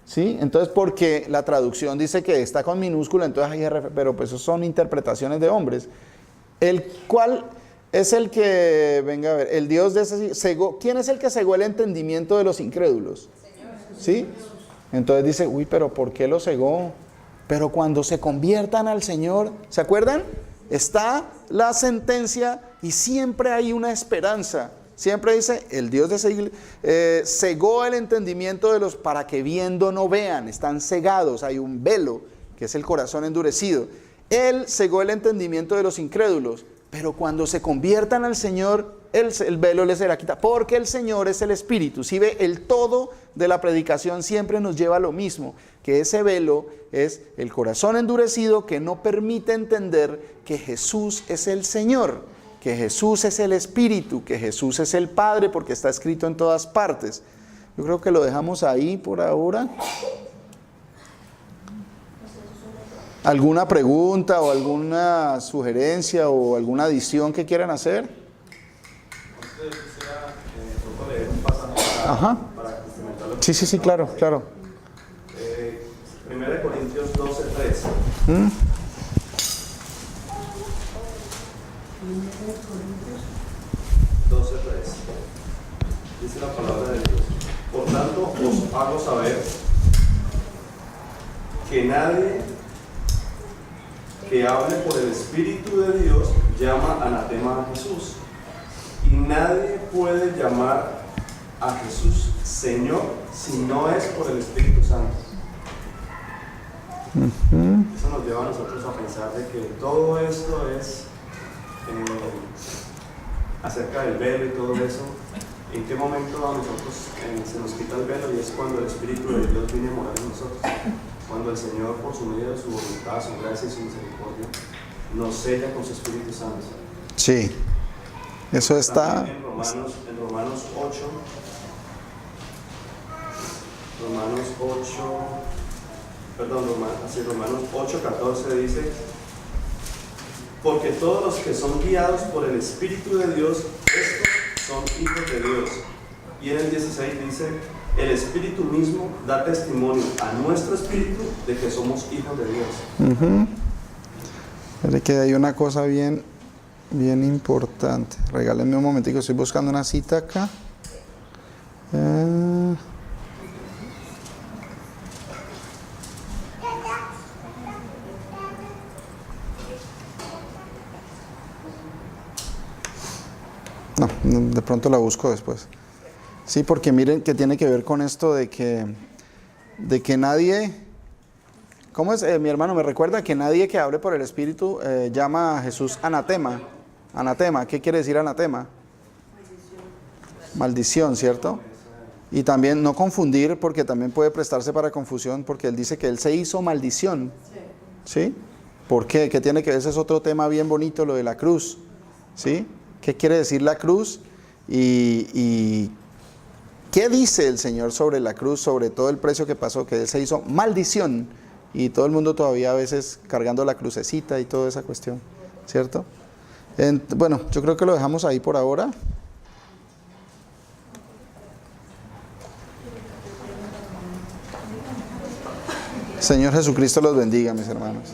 ¿Sí? Entonces, porque la traducción dice que está con minúscula, entonces pero pues eso son interpretaciones de hombres. El cual es el que, venga a ver, el Dios de ese cegó. ¿Quién es el que cegó el entendimiento de los incrédulos? ¿Sí? Entonces dice, pero ¿por qué lo cegó? Pero cuando se conviertan al Señor, ¿se acuerdan? Está la sentencia y siempre hay una esperanza. Siempre dice, el Dios de ese cegó el entendimiento de los, para que viendo no vean, están cegados, hay un velo, que es el corazón endurecido. Él cegó el entendimiento de los incrédulos, pero cuando se conviertan al Señor, el velo les será quitado, porque el Señor es el Espíritu. Si ve, el todo de la predicación siempre nos lleva a lo mismo, que ese velo es el corazón endurecido que no permite entender que Jesús es el Señor, que Jesús es el Espíritu, que Jesús es el Padre, porque está escrito en todas partes. Yo creo que lo dejamos ahí por ahora. ¿Alguna pregunta o alguna sugerencia o alguna adición que quieran hacer? Usted quisiera leer un pasaje para complementar lo que Sí, claro. 1 Corintios 12:3. ¿Mm? 12:3. Dice la palabra de Dios. Por tanto, os hago saber que nadie que hable por el Espíritu de Dios llama anatema a Jesús. Y nadie puede llamar a Jesús Señor si no es por el Espíritu Santo. Eso nos lleva a nosotros a pensar de que todo esto es acerca del velo y todo eso. ¿En qué momento a nosotros se nos quita el velo? Y es cuando el Espíritu de Dios viene a morar en nosotros. Cuando el Señor, por su medio de su voluntad, su gracia y su misericordia, nos sella con su Espíritu Santo. Sí, eso está en Romanos 8. Romanos 8:14 dice: porque todos los que son guiados por el Espíritu de Dios, estos son hijos de Dios. Y en el 16 dice: el Espíritu mismo da testimonio a nuestro espíritu de que somos hijos de Dios. Parece que hay una cosa bien importante. Regálenme un momentico, estoy buscando una cita acá. No, de pronto la busco después. Sí, porque miren que tiene que ver con esto de que nadie, ¿cómo es? Mi hermano me recuerda que nadie que hable por el Espíritu llama a Jesús anatema. Anatema, ¿qué quiere decir anatema? Maldición, ¿cierto? Y también no confundir, porque también puede prestarse para confusión, porque él dice que él se hizo maldición. ¿Sí? ¿Por qué? ¿Qué tiene que ver? Ese es otro tema bien bonito, lo de la cruz. ¿Sí? ¿Qué quiere decir la cruz? Y ¿qué dice el Señor sobre la cruz, sobre todo el precio que pasó? Que Él se hizo maldición y todo el mundo todavía a veces cargando la crucecita y toda esa cuestión, ¿cierto? Bueno, yo creo que lo dejamos ahí por ahora. Señor Jesucristo los bendiga, mis hermanos.